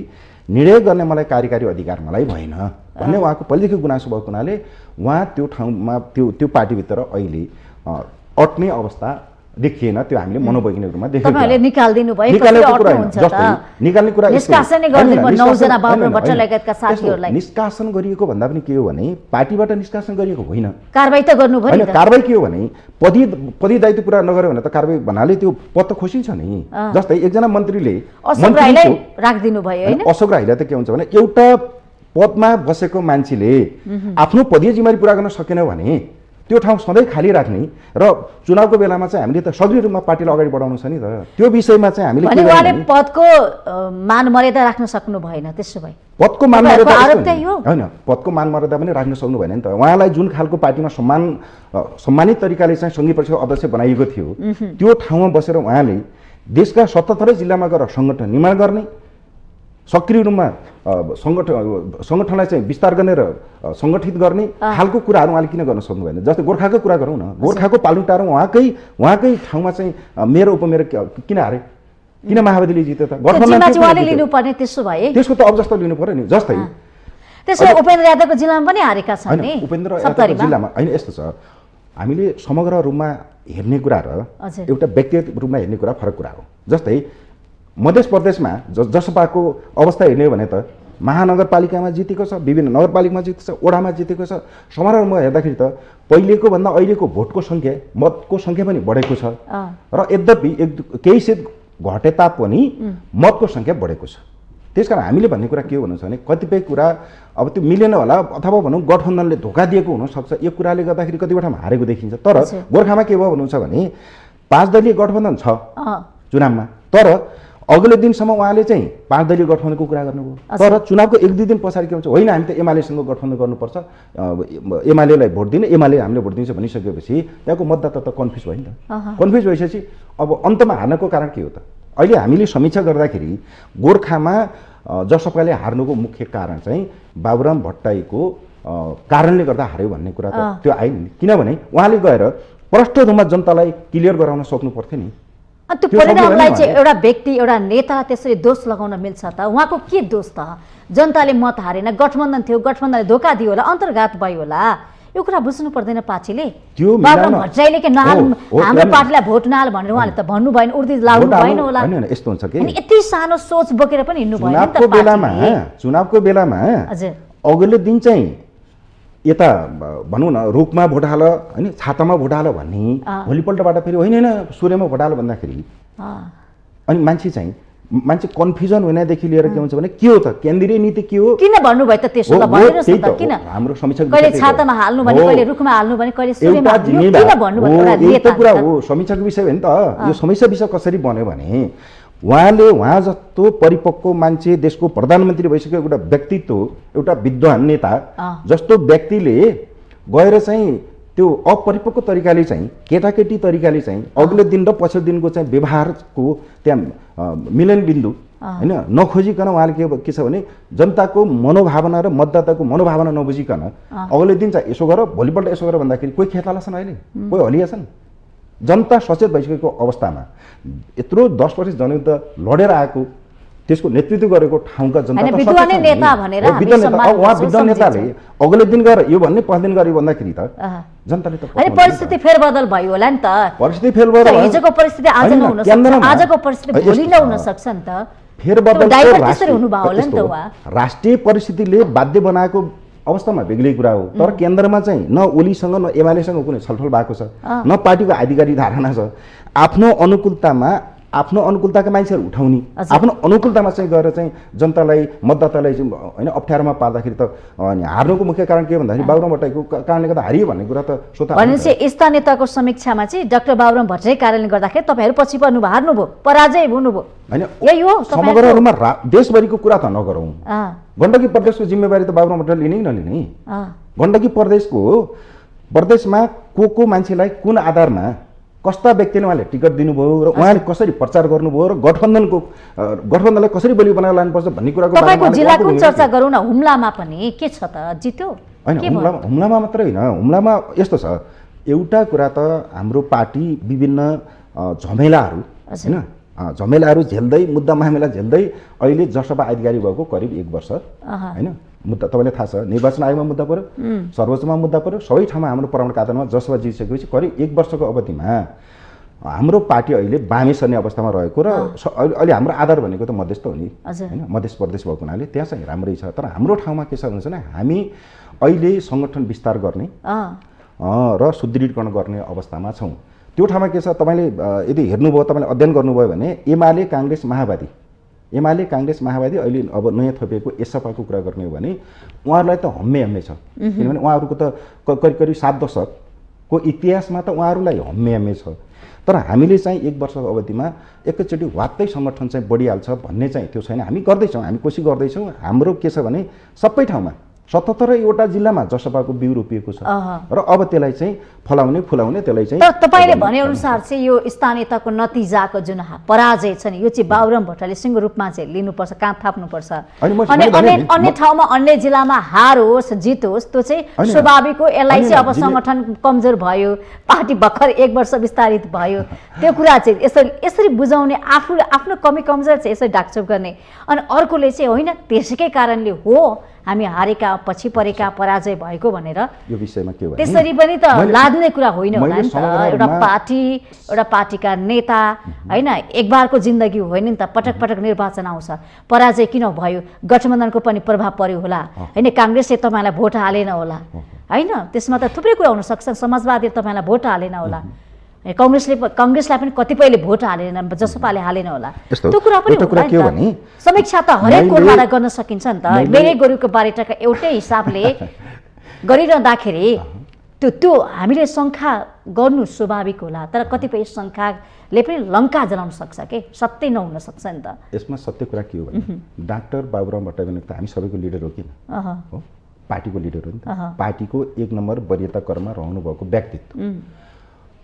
निर्णय गर्ने मलाई कार्यकारी अधिकार मलाई भएन भन्ने उहाँको पहिलेदेखि गुनासो भएको हुनाले उहाँ त्यो ठाउँमा त्यो पार्टीभित्र अहिले अट्ने अवस्था देखिएन। त्यो हामीले मनोवैज्ञानिक रूपमा देखेको तपाईहरुले निकाल्दिनु भयो निकालेको कुरा हैन, जस्तै निकाल्ने कुरा निष्कासन नै गर्दिनु भयो 9 जना बाबुराम भट्ट लगायतका साथीहरुलाई। निष्कासन गरिएको भन्दा पनि के हो भने पार्टीबाट निष्कासन गरिएको होइन, कारबाही त गर्नु भयो नि त। कारबाही के हो भने पदी दायित्व पुरा नगर्यो भने त कारबाही भन्नाले त्यो पद त खोसिन्छ नि। जस्तै एकजना मन्त्रीले अशोक राईलाई राख्दिनु भयो हैन। अशोक राईलाई त के हुन्छ भने एउटा पदमा बसेको मान्छेले आफ्नो पदीय जिम्मेवारी पुरा गर्न सकेन भने त्यो ठाउँ सधैँ खाली राख्ने र चुनावको बेलामा चाहिँ हामीले त सक्रिय रूपमा पार्टीलाई अगाडि बढाउनु छ नि त। त्यो विषयमा चाहिँ हामीले भने उहाँले पदको मान मर्यादा राख्न सक्नु भएन। त्यसो भए पदको मान मर्यादा हैन, पदको मान मर्यादा पनि राख्न सक्नु भएन नि त। उहाँलाई जुन खालको पार्टीमा सम्मानित तरिकाले चाहिँ सङ्घीय परिषदको अध्यक्ष बनाइएको थियो त्यो ठाउँमा बसेर उहाँले देशका 77 जिल्लामा गएर सङ्गठन निर्माण गर्ने, सक्रिय रूपमा सङ्गठनलाई चाहिँ विस्तार गर्ने र सङ्गठित गर्ने खालको कुराहरू उहाँले किन गर्न सक्नु भएन। जस्तै गोर्खाको कुरा गरौँ न, गोर्खाको पालुटार उहाँकै ठाउँमा चाहिँ मेयर उपमेयर किन हारे, किन माओवादीले जित्यो त? गठबन्धन लिनुपर्ने त्यसो भए त्यसको त अब जस्तो लिनु पर्यो नि। जस्तै त्यसो उपेन्द्र यादवको जिल्लामा पनि हारेका छन् नि। उपेन्द्र यादवको जिल्लामा होइन, यस्तो छ हामीले समग्र रूपमा हेर्ने कुरा र एउटा व्यक्तिगत रूपमा हेर्ने कुरा फरक कुरा हो। जस्तै मध्य प्रदेशमा जसपाको अवस्था हेर्ने हो भने त महानगरपालिकामा जितेको छ, विभिन्न नगरपालिकामा जितेको छ, ओडामा जितेको छ। समारोहमा हेर्दाखेरि त पहिलेको भन्दा अहिलेको भोटको सङ्ख्या, मतको सङ्ख्या पनि बढेको छ र यद्यपि केही सेट घटे तापनि मतको सङ्ख्या बढेको छ। त्यसकारण हामीले भन्ने कुरा के हो भन्नु छ भने कतिपय कुरा अब त्यो मिलेन होला अथवा भनौँ गठबन्धनले धोका दिएको हुनसक्छ। यो कुराले गर्दाखेरि कतिवटा ठाउँमा हारेको देखिन्छ। तर गोर्खामा के भयो भन्नुहुन्छ भने 5 दलीय गठबन्धन छ चुनावमा, तर अघिल्लो दिनसम्म उहाँले चाहिँ 5 दलीय गठबन्धनको कुरा गर्नुभयो। तर चुनावको 1-2 दिन पछाडि के हुन्छ, होइन हामी त एमालेसँग गठबन्धन गर्नुपर्छ, एमालेलाई भोट दिने, एमाले हामीले भोट दिन्छ भनिसकेपछि त्यहाँको मतदाता त कन्फ्युज भयो नि त। कन्फ्युज भइसकेपछि अब अन्तमा हार्नको कारण के हो त? अहिले हामीले समीक्षा गर्दाखेरि गोर्खामा जसपाले हार्नुको मुख्य कारण चाहिँ बाबुराम भट्टराईको कारणले गर्दा हार्यो भन्ने कुरा त त्यो आयो नि। किनभने उहाँले गएर प्रष्ट रूपमा जनतालाई क्लियर गराउन सक्नु पर्थ्यो नि। त्यो परिणामलाई चाहिँ एउटा व्यक्ति एउटा नेतालाई त्यसरी दोष लगाउन मिल्छ त? उहाँको के दोष त? जनताले मत हारेन, गठबन्धन थियो, गठबन्धनले धोका दियो होला, अन्तर्घात भयो होला, यो कुरा बुझ्नु पर्दैन पार्टीले? बाबुराम भट्टराईले के हाम्रो पार्टीलाई भोट नहाल भनेर उहाँले त भन्नु भएन, उर्दी लाग्नु भएन होला। यस्तो हुन्छ कि यति सानो सोच बोकेर पनि हिँड्नु भएन नि त चुनावको बेलामा अघिल्लो दिन चाहिँ यता भनौँ न रुखमा भोट हाल होइन, छातामा भोट हाल भन्ने, भोलिपल्टबाट फेरि होइन सूर्यमा भोट हाल भन्दाखेरि अनि मान्छे कन्फ्युजन हुनेदेखि लिएर के हुन्छ भने के हो त केन्द्रीय नीति के हो, किन भन्नुभयो त त्यसो? त भनिदिनुहोस् न त किन? हाम्रो समीक्षा कहिले छातामा हाल्नु भने, कहिले रुखमा हाल्नु भने, कहिले सूर्यमा हाल्नु, किन भन्नुभयो? यो कुरा हो, समीक्षाको विषय हो नि त। यो समीक्षा विषय कसरी बन्यो भने उहाँ जस्तो परिपक्व मान्छे, देशको प्रधानमन्त्री भइसकेको एउटा व्यक्तित्व, एउटा विद्वान नेता जस्तो व्यक्तिले गएर चाहिँ त्यो अपरिपक्व तरिकाले चाहिँ केटाकेटी तरिकाले चाहिँ अघिल्लो दिन र पछिल्लो दिनको चाहिँ व्यवहारको त्यहाँ मिलन बिन्दु होइन नखोजिकन उहाँले के छ भने जनताको मनोभावना र मतदाताको मनोभावना नबुझिकन अघिल्लो दिन चाहिँ यसो गर भोलिपल्ट यसो गर भन्दाखेरि कोही खेताला छन्, अहिले कोही हलिया छन्। जनता सचेत भइसकेको अवस्थामा यत्रो 10 वर्ष जनयुद्ध लडेर आएको त्यसको नेतृत्व गरेको ठाउँका जनता विद्वान नेता भनेर उहाँ विद्वान नेताले अघिल्लो दिन गएर यो भन्ने 5 दिन गरे भन्दाखेरि त जनताले त अनि परिस्थिति फेरबदल भयो होला नि त। परिस्थिति फेरबदल, हिजोको परिस्थिति आज नहुन सक्छ, आजको परिस्थिति भोलि नहुन सक्छ नि त। फेरबदल हुनुभयो होला नि त। राष्ट्रिय परिस्थितिले बाध्य बनाएको अवस्थामा बेग्लै कुरा हो। तर केन्द्रमा चाहिँ न ओलीसँग न एमालेसँग कुनै छलफल भएको छ, न पार्टीको आधिकारिक धारणा छ। आफ्नो अनुकूलताका मान्छेहरू उठाउने, आफ्नो अनुकूलतामा चाहिँ गएर चाहिँ जनतालाई मतदातालाई चाहिँ होइन अप्ठ्यारोमा पार्दाखेरि त हार्नुको मुख्य कारण के भन्दाखेरि बाबुराम भट्टराईको कारणले गर्दा हारियो भन्ने कुरा त स्वतः। भनेपछि यस्ता नेताको समीक्षामा चाहिँ डाक्टर बाबुराम भट्टराई कारणले गर्दाखेरि तपाईँहरू पछि पर्नुभयो, हार्नुभयो, पराजय हुनुभयो, होइन? यही हो। समग्र रूपमा देशभरिको कुरा त नगरौँ, गण्डकी प्रदेशको जिम्मेवारी त बाबुराम भट्टराईले लिने नलिने? गण्डकी प्रदेशमा को मान्छेलाई कुन आधारमा कस्ता व्यक्तिले उहाँले टिकट दिनुभयो र उहाँले कसरी प्रचार गर्नुभयो र गठबन्धनलाई कसरी बलियो बनाएर लानुपर्छ भन्ने कुराको तपाईँको जिल्लाको चर्चा गरौँ न। हुम्लामा पनि के छ त? जित्यो होइन? हुम्लामा मात्रै होइन, हुम्लामा यस्तो छ एउटा कुरा त हाम्रो पार्टी विभिन्न झमेलाहरू होइन झमेलाहरू झेल्दै मुद्दा मामिला झेल्दै अहिले जसपा अधिकारी भएको करिब 1 वर्ष हैन मुद्दा तपाईँलाई थाहा छ निर्वाचन आयोगमा मुद्दा पर्यो सर्वोच्चमा मुद्दा पर्यो सबै ठाउँमा हाम्रो परमाणु कातरमा जसपा जितिसकेपछि करिब 1 वर्षको अवधिमा हाम्रो पार्टी अहिले बामे सर्ने अवस्थामा रहेको र अहिले हाम्रो आधार भनेको त मधेस त हो नि हैन मधेस प्रदेश भएको हुनाले त्यहाँ चाहिँ राम्रै छ तर हाम्रो ठाउँमा के छ भने चाहिँ हामी अहिले सङ्गठन विस्तार गर्ने र सुदृढीकरण गर्ने अवस्थामा छौँ त्यो ठाउँमा के छ तपाईँले यदि हेर्नुभयो तपाईँले अध्ययन गर्नुभयो भने एमाले काङ्ग्रेस माओवादी अहिले अब नयाँ थपिएको एसपाको कुरा गर्ने हो भने उहाँहरूलाई त हम्मे छ किनभने उहाँहरूको त करिब 7 दशकको इतिहासमा त उहाँहरूलाई हम्मे छ तर हामीले चाहिँ 1 वर्षको अवधिमा एकैचोटि वात्तै सङ्गठन चाहिँ बढिहाल्छ भन्ने चाहिँ त्यो छैन हामी गर्दैछौँ हामी कोसिस गर्दैछौँ हाम्रो के छ भने सबै ठाउँमा 77वटा जिल्लामा जसपाको बिउ रोपिएको छ र अब त्यसलाई चाहिँ फलाउने फुलाउने त्यसलाई चाहिँ तपाईले भने अनुसार चाहिँ यो स्थानीयताको नतिजाको जुन पराजय छ नि यो चाहिँ बाबुराम भट्टराईले सिङ्गो रूपमा चाहिँ लिनुपर्छ काम थाप्नुपर्छ अनि अन्य ठाउँमा अन्य जिल्लामा हार होस् जित होस् त्यो चाहिँ स्वाभाविक हो यसलाई चाहिँ अब सङ्गठन कमजोर भयो पार्टी भर्खर 1 वर्ष विस्तारित भयो त्यो कुरा चाहिँ यसरी बुझाउने आफ्नो कमी कमजोर चाहिँ यसरी ढाकछोप गर्ने अनि अर्कोले चाहिँ होइन त्यसैकै कारणले हो हामी हारेका पछि परेका पराजय भएको भनेर यो विषयमा के हो त्यसरी पनि त लाद्ने कुरा होइन होला नि त एउटा पार्टीका नेता हैन एक बारको जिन्दगी होइन नि त पटक पटक निर्वाचन आउँछ पराजय किन भयो गठबन्धनको पनि प्रभाव पर्यो होला हैन काङ्ग्रेसले तपाईलाई भोट हालेन होला हैन त्यसमा त थुप्रै कुरा हुन सक्छ समाजवादीले तपाईलाई भोट हालेन होला काङ्ग्रेसलाई पनि कतिपयले भोट हालेन जसपाले हालेन होला त्यो कुरा पनि होला नि समीक्षा त हरेक कोरबाट गर्न सकिन्छ नि त मेरै गोरुको बारेटाका एउटै हिसाबले गरिरहँदाखेरि त्यो हामीले शङ्का गर्नु स्वाभाविक होला तर कतिपय शङ्काले पनि लङ्का जलाउन सक्छ के सत्य नहुन सक्छ नि त यसमा सत्य कुरा के हो भने डाक्टर बाबुराम भट्टराई भनेको त हामी सबैको लिडर हो किन हो पार्टीको लिडर हो नि त पार्टीको 1 नम्बर वरियता क्रममा रहनु भएको व्यक्तित्व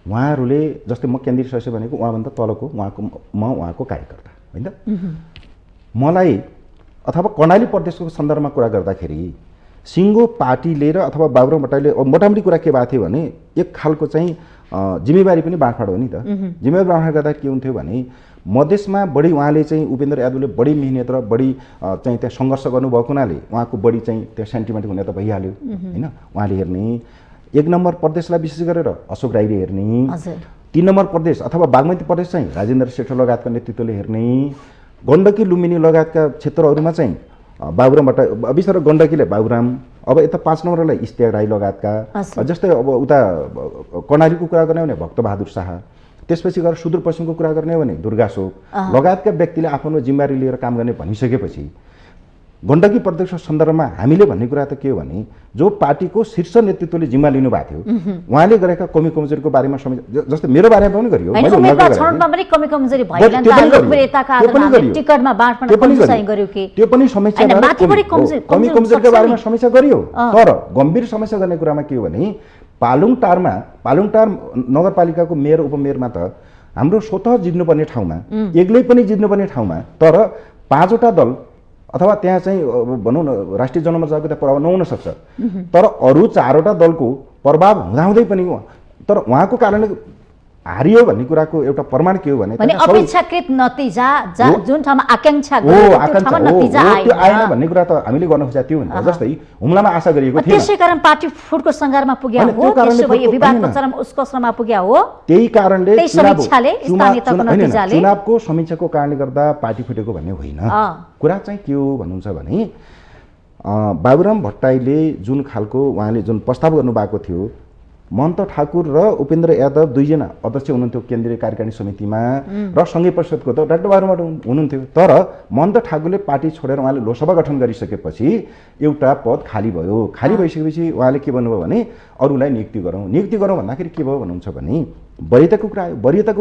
उहाँहरूले जस्तै म केन्द्रीय सदस्य भनेको उहाँभन्दा तलको उहाँको कार्यकर्ता होइन मलाई अथवा कर्णाली प्रदेशको सन्दर्भमा कुरा गर्दाखेरि सिङ्गो पार्टीले र अथवा बाबुराम भट्टराईले मोटामोटी कुरा के भएको थियो भने एक खालको चाहिँ जिम्मेवारी पनि बाँडफाँड हो नि त जिम्मेवारी बाँडफाँड गर्दा के हुन्थ्यो भने मधेसमा बढी उहाँले चाहिँ उपेन्द्र यादवले बढी मिहिनेत र बढी चाहिँ त्यहाँ सङ्घर्ष गर्नुभएको हुनाले उहाँको बढी चाहिँ त्यहाँ सेन्टिमेन्ट हुने त भइहाल्यो होइन उहाँले हेर्ने 1 नम्बर प्रदेशलाई विशेष गरेर अशोक राईले हेर्ने 3 नम्बर प्रदेश अथवा बागमती प्रदेश चाहिँ राजेन्द्र श्रेष्ठ लगायतका नेतृत्वले हेर्ने गण्डकी लुम्बिनी लगायतका क्षेत्रहरूमा चाहिँ बाबुराम भट्टराई विशेष गण्डकीले बाबुराम अब यता 5 नम्बरलाई इस्तियाक राई लगायतका जस्तै अब उता कर्णालीको कुरा गर्ने हो भने भक्तबहादुर शाह त्यसपछि गएर सुदूरपश्चिमको कुरा गर्ने हो भने दुर्गाशोक लगायतका व्यक्तिले आफ्नो जिम्मेवारी लिएर काम गर्ने भनिसकेपछि गण्डकी प्रदेशको सन्दर्भमा हामीले भन्ने कुरा त के हो भने जो पार्टीको शीर्ष नेतृत्वले जिम्मा लिनु भएको थियो उहाँले गरेका कमी कमजोरीको बारेमा जस्तै मेरो बारेमा पनि गरियो त्यो पनि कमी कमजोरीको बारेमा समीक्षा गरियो तर गम्भीर समस्या गर्ने कुरामा के हो भने पालुङटार नगरपालिकाको मेयर उपमेयरमा त हाम्रो स्वतः जित्नुपर्ने ठाउँमा एक्लै पनि जित्नुपर्ने ठाउँमा तर 5वटा दल अथवा त्यहाँ चाहिँ भनौँ न राष्ट्रिय जनमोर्चाको त्यहाँ प्रभाव नहुन सक्छ तर अरू 4वटा दलको प्रभाव हुँदाहुँदै पनि तर उहाँको कारणले हारियो भन्ने कुराको एउटा प्रमाण के हो भने अपेक्षाकृत नतिजा जुन ठाउँमा आकांक्षा आएन भन्ने कुरा त हामीले गर्न खोजेका थियौँ नि जस्तै हुम्लामा आशा गरिएको थियो त्यसै कारण पार्टी फुटको सङ्घारमा पुग्या हो त्यसो भए विवादको चरम उत्कर्षमा पुग्या हो त्यही कारणले चुनावको समीक्षाको कारणले गर्दा पार्टी फुटेको भन्ने होइन कुरा चाहिँ के हो भन्नुहुन्छ भने बाबुराम भट्टराईले जुन खालको उहाँले जुन प्रस्ताव गर्नुभएको थियो महन्त ठाकुर र उपेन्द्र यादव दुईजना अध्यक्ष हुनुहुन्थ्यो केन्द्रीय कार्यकारिणी समितिमा र सङ्घीय परिषदको त डाक्टर बाबुराम हुनुहुन्थ्यो तर महन्त ठाकुरले पार्टी छोडेर उहाँले लोकसभा गठन गरिसकेपछि एउटा पद खाली भयो खाली भइसकेपछि उहाँले के भन्नुभयो भने अरूलाई नियुक्ति गरौँ भन्दाखेरि के भयो भन्नुहुन्छ भने वरियताको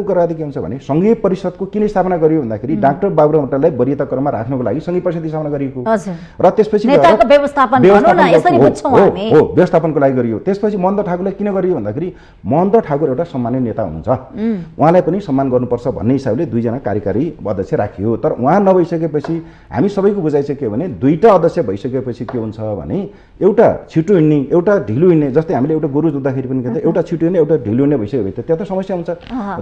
कुरा के हुन्छ भने सङ्घीय परिषदको किन स्थापना गरियो भन्दाखेरि डाक्टर बाबुराम भट्टराईलाई वरियता क्रममा राख्नको लागि सङ्घीय परिषद स्थापना गरिएको र त्यसपछि व्यवस्थापनको लागि गरियो त्यसपछि महन्त ठाकुरलाई किन गरियो भन्दाखेरि महन्त ठाकुर एउटा सम्मानित नेता हुनुहुन्छ उहाँलाई पनि सम्मान गर्नुपर्छ भन्ने हिसाबले दुईजना कार्यकारी अध्यक्ष राखियो तर उहाँ नभइसकेपछि हामी सबैको बुझाइ चाहिँ के भने 2टा अध्यक्ष भइसकेपछि के हुन्छ भने एउटा छिटो हिँड्ने एउटा ढिलो हिँड्ने जस्तै हामीले एउटा गोरु जोत्दाखेरि पनि एउटा छिटो हिँड्ने एउटा ढिलो हिँड्ने भइसकेपछि त्यहाँ त त समस्या हुन्छ।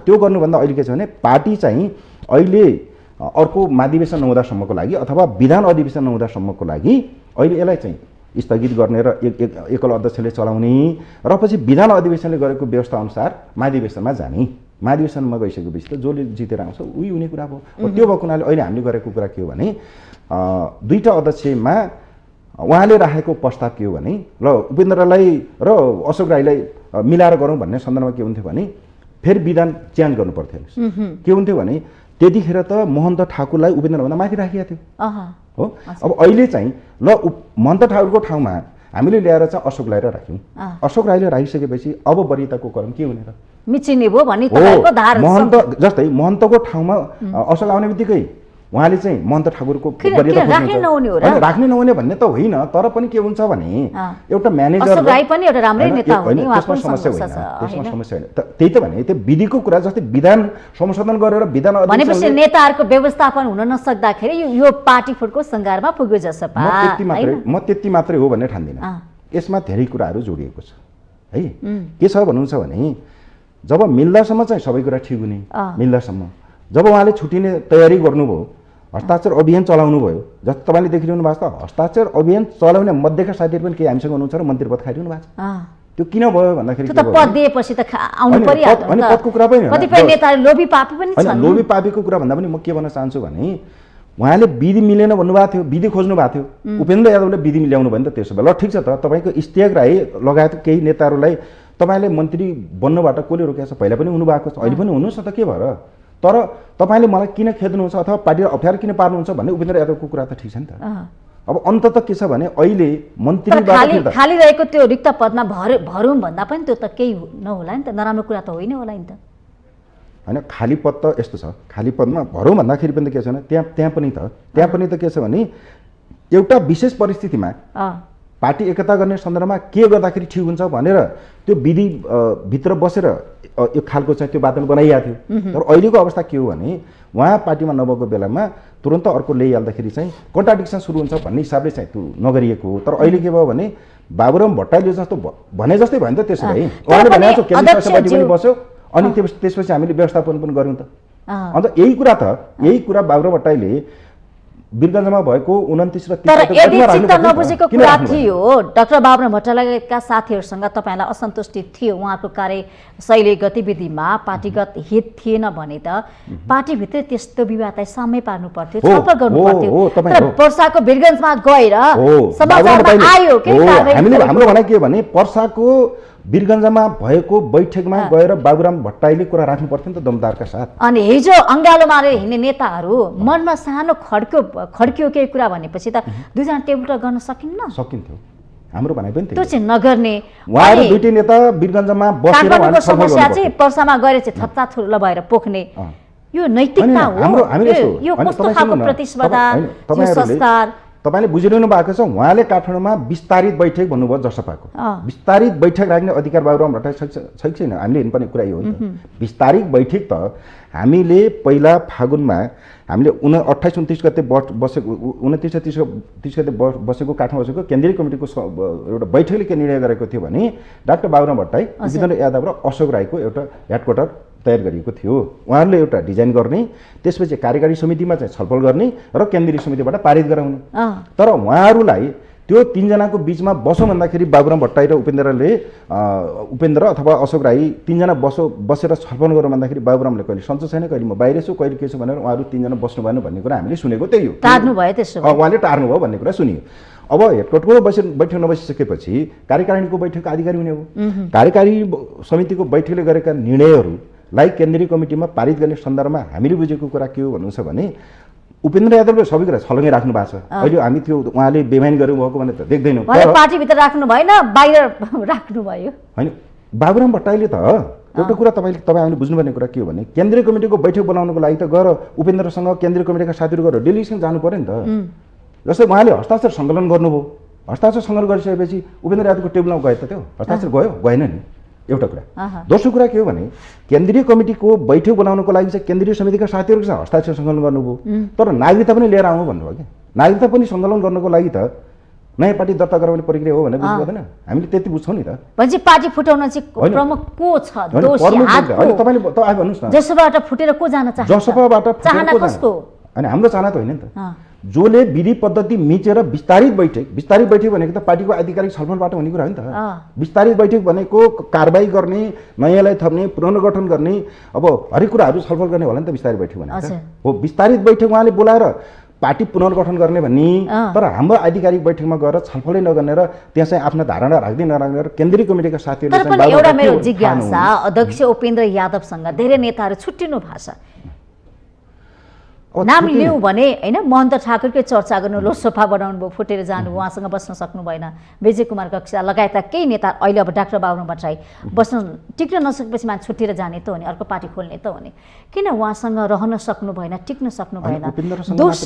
त्यो गर्नुभन्दा अहिले के छ भने पार्टी चाहिँ अहिले अर्को महाधिवेशन नहुँदासम्मको लागि अथवा विधान अधिवेशन नहुँदासम्मको लागि अहिले यसलाई चाहिँ स्थगित गर्ने र एकल अध्यक्षले चलाउने र पछि विधान अधिवेशनले गरेको व्यवस्था अनुसार महाधिवेशनमा जाने। महाधिवेशनमा गइसकेपछि त जसले जितेर आउँछ उही हुने कुरा हो। त्यो भएको हुनाले अहिले हामीले गरेको कुरा के हो भने दुईटा अध्यक्षमा उहाँले राखेको प्रस्ताव के हो भने ल उपेन्द्रलाई र अशोक राईलाई मिलाएर गरौँ भन्ने सन्दर्भमा के हुन्थ्यो भने फेरि विधान चेन्ज गर्नु पर्थ्यो। के हुन्थ्यो भने त्यतिखेर त महन्त ठाकुरलाई उपेन्द्रभन्दा माथि राखिएको थियो हो। अब अहिले चाहिँ ल महन्त ठाकुरको ठाउँमा हामीले ल्याएर चाहिँ अशोक राईलाई राख्यौँ। अशोक राईले राखिसकेपछि अब वरियताको क्रम के हुने र मिचिने भयो भन्ने तपाईको धारणा। महन्त जस्तै महन्तको ठाउँमा अशोक आउने बित्तिकै उहाँले चाहिँ महन्त ठाकुरको वरियता राख्ने नहुने भन्ने त होइन, तर पनि के हुन्छ भने एउटा म्यानेजर पनि एउटा राम्रै नेता हुने त्यसमा समस्या होइन। त्यही त भने त्यो विधिको कुरा जस्तै विधान संशोधन गरेर विधान भनेपछि नेताहरूको व्यवस्थापन हुन नसक्दाखेरि यो पार्टी फुटको सङ्घारमा पुग्यो जसपा। म त्यति मात्रै हो भन्ने ठान्दिनँ। यसमा धेरै कुराहरू जोडिएको छ है। के छ भन्नुहुन्छ भने जब मिल्दासम्म चाहिँ सबै कुरा ठिक हुने, मिल्दासम्म जब उहाँले छुटिने तयारी गर्नुभयो, हस्ताक्षर अभियान चलाउनु भयो, जस्तो तपाईँले देखिरहनु भएको छ हस्ताक्षर अभियान चलाउने मध्येका साथीहरू पनि केही हामीसँग हुनुहुन्छ र मन्त्री पद खाइरहनु भएको छ। त्यो किन भयो भन्दाखेरि पद दिएपछि त आउनु पर्यो। अनि पदको कुरा पनि कतिपय नेताहरू लोभी पापी पनि छन्। लोभी पापीको कुरा भन्दा पनि म के भन्न चाहन्छु भने उहाँले विधि मिलेन भन्नुभएको थियो, विधि खोज्नु भएको थियो। उपेन्द्र यादवले विधि मिलाउनु भयो नि त त्यसो भए ल ठिक छ त तपाईँको इस्तेक राई लगायत केही नेताहरूलाई तपाईँले मन्त्री बन्नबाट कसले रोकेको छ? पहिला पनि हुनुभएको छ, अहिले पनि हुनुहोस् न त के भएर। तर तपाईँले मलाई किन खेद्नुहुन्छ अथवा पार्टीलाई अप्ठ्यारो किन पार्नुहुन्छ भन्ने उपेन्द्र यादवको कुरा त ठिक छ नि त। अब अन्तत के छ भने अहिले मन्त्रीबाट खाली रहेको त्यो रिक्त पदमा भरौँ भन्दा पनि त्यो त केही नहोला नि त, नराम्रो कुरा त होइन होला नि त होइन। खाली पद त यस्तो छ, खाली पदमा भरौँ भन्दाखेरि पनि त के छ भने त्यहाँ पनि त के छ भने एउटा विशेष परिस्थितिमा पार्टी एकता गर्ने सन्दर्भमा के गर्दाखेरि ठिक हुन्छ भनेर त्यो विधि भित्र बसेर एक खालको चाहिँ त्यो वातावरण बनाइएको थियो। तर अहिलेको अवस्था के हो भने उहाँ पार्टीमा नभएको बेलामा तुरन्त अर्को ल्याइहाल्दाखेरि चाहिँ कन्ट्राडिक्सन सुरु हुन्छ भन्ने हिसाबले चाहिँ त्यो नगरिएको हो। तर अहिले के भयो भने बाबुराम भट्टराईले जस्तो भने जस्तै भयो नि त। त्यसो भए उहाँले भनेको छ केन्द्रीय सभापति पनि बस्यो अनि त्यसपछि हामीले व्यवस्थापन पनि गऱ्यौँ त। अन्त यही कुरा बाबुराम भट्टराईले वीरगञ्जमा भएको 29 र 30 तर यदि चित्त नबुझेको कुरा थियो, डाक्टर बाबुराम भट्टराईका साथीहरूसँग तपाईँलाई असन्तुष्टि थियो, उहाँको कार्यशैली गतिविधिमा पार्टीगत हित थिएन भने त पार्टीभित्र त्यस्तो विवादलाई साम्य पार्नु पर्थ्यो, छलफल गर्नु पर्थ्यो। तर पर्साको वीरगञ्जमा गएर समाचारमा आयो के हाम्रो भनाइ के भने पर्साको वीरगञ्जमा भएको बैठकमा गएर बाबुराम भट्टराईले कुरा राख्नु पर्थ्यो नि त दमदारका साथ। अनि हिजो अङ्गालो मारेर हिँड्ने नेताहरू मनमा सानो खड्कियो केही कुरा भनेपछि त दुईजना टेबल टक गर्न सकिन्थ्यो। हाम्रो भनाइ पनि त्यो चाहिँ नगर्ने। उहाँहरू दुईटै नेता वीरगञ्जमा बसेर समस्या चाहिँ पर्सामा गएर चाहिँ थच्चाथुर्ल भएर पोख्ने यो नैतिकता हो। यो कस्तो खालको प्रतिस्पर्धा, यो संस्कार तपाईँले बुझिरहनु भएको छ। उहाँले काठमाडौँमा विस्तारित बैठक भन्नुभयो जसपाको, विस्तारित बैठक राख्ने अधिकार बाबुराम भट्टराई छ कि छैन? हामीले हेर्नुपर्ने कुरा यो हो नि त। विस्तारित बैठक त हामीले पहिला फागुनमा हामीले 28-29 गते बसेको 29-30 गते बसेको काठमाडौँ बसेको केन्द्रीय कमिटीको एउटा बैठकले के निर्णय गरेको थियो भने डाक्टर बाबुराम भट्टराई, उपेन्द्र यादव र अशोक राईको एउटा हेडक्वार्टर तयार गरिएको थियो। उहाँहरूले एउटा डिजाइन गर्ने, त्यसपछि कार्यकारी समितिमा चाहिँ छलफल गर्ने र केन्द्रीय समितिबाट पारित गराउने। तर उहाँहरूलाई त्यो तीनजनाको बिचमा बसौँ भन्दाखेरि बाबुराम भट्टराई र उपेन्द्र अथवा अशोक राई तीनजना बसेर छलफल गरौँ भन्दाखेरि बाबुरामले कहिले सन्चो छैन, कहिले म बाहिर छु, कहिले के छु भनेर उहाँहरू तीनजना बस्नु भएन भन्ने कुरा हामीले सुनेको त्यही हो। उहाँले टार्नु भयो भन्ने कुरा सुनियो। अब हेडक्वार्टरको बैठक नबसिसकेपछि कार्यकारिणीको बैठक आधिकारिक हुने हो। कार्यकारी समितिको बैठकले गरेका निर्णयहरूलाई केन्द्रीय कमिटीमा पारित गर्ने सन्दर्भमा हामीले बुझेको कुरा के हो भन्नुहुन्छ भने उपेन्द्र यादवले सबै कुरा छलङ्गै राख्नु भएको छ। अहिले हामी त्यो उहाँले बेमानी गर्नुभएको भने त देख्दैनौँ। पार्टीभित्र राख्नु भएन, बाहिर राख्नु भयो होइन। बाबुराम भट्टराईले त एउटा कुरा हामीले बुझ्नुपर्ने कुरा के हो भने केन्द्रीय कमिटीको बैठक बनाउनुको लागि त गएर उपेन्द्रसँग केन्द्रीय कमिटीका साथीहरू गएर डेलिगेसन जानु पर्यो नि त। जस्तै उहाँले हस्ताक्षर सङ्कलन गर्नुभयो, हस्ताक्षर सङ्कलन गरिसकेपछि उपेन्द्र यादवको टेबलमा गयो त त्यो हस्ताक्षर गएन नि, एउटा कुरा। दोस्रो कुरा के हो भने केन्द्रीय कमिटीको बैठक बनाउनको लागि चाहिँ केन्द्रीय समितिका साथीहरूसँग हस्ताक्षर सङ्कलन गर्नुभयो, तर नागरिकता पनि लिएर आउनु भन्नुभयो कि नागरिकता पनि सङ्कलन गर्नको लागि त नयाँ पार्टी दर्ता गराउने प्रक्रिया हो भने बुझ्नु पर्दैन हामीले त्यति बुझ्छौँ नि त भनेपछि पार्टी फुटाउन चाहिँ प्रमुख को छ दोषी होइन तपाईँले तपाईँ भन्नुहोस् न जसबाट फुटेर को जान चाहन्छ जसबाट चाहना कसको अनि हाम्रो चाहना त होइन नि त जसले विधि पद्धति मिचेर विस्तारित बैठक भनेको त पार्टीको आधिकारिक छलफलबाट हुने कुरा हो नि त विस्तारित बैठक भनेको कारबाही गर्ने नयाँलाई थप्ने पुनर्गठन गर्ने अब हरेक कुराहरू छलफल गर्ने होला नि त विस्तारित बैठक भनेको हो विस्तारित बैठक उहाँले बोलाएर पार्टी पुनर्गठन गर्ने भन्ने तर हाम्रो आधिकारिक बैठकमा गएर छलफलै नगर्ने र त्यहाँ चाहिँ आफ्नो धारणा राख्दै नराख्ने र केन्द्रीय कमिटीका साथीहरूले तर पनि एउटा मेरो जिज्ञासा अध्यक्ष उपेन्द्र यादवसँग धेरै नेताहरू छुट्टिनु भएको छ नाम लिउँ भने होइन महन्त ठाकुरकै चर्चा गर्नु लोकसभा बनाउनु भयो फुटेर जानु उहाँसँग बस्न सक्नु भएन विजय कुमार कक्षा लगायतका केही नेता अहिले अब डाक्टर बाबुराम भट्टराई बस्न टिक्न नसकेपछि मान्छे छुट्टिएर जाने त हो नि अर्को पार्टी खोल्ने त हो नि किन उहाँसँग रहन सक्नु भएन टिक्न सक्नु भएन दोष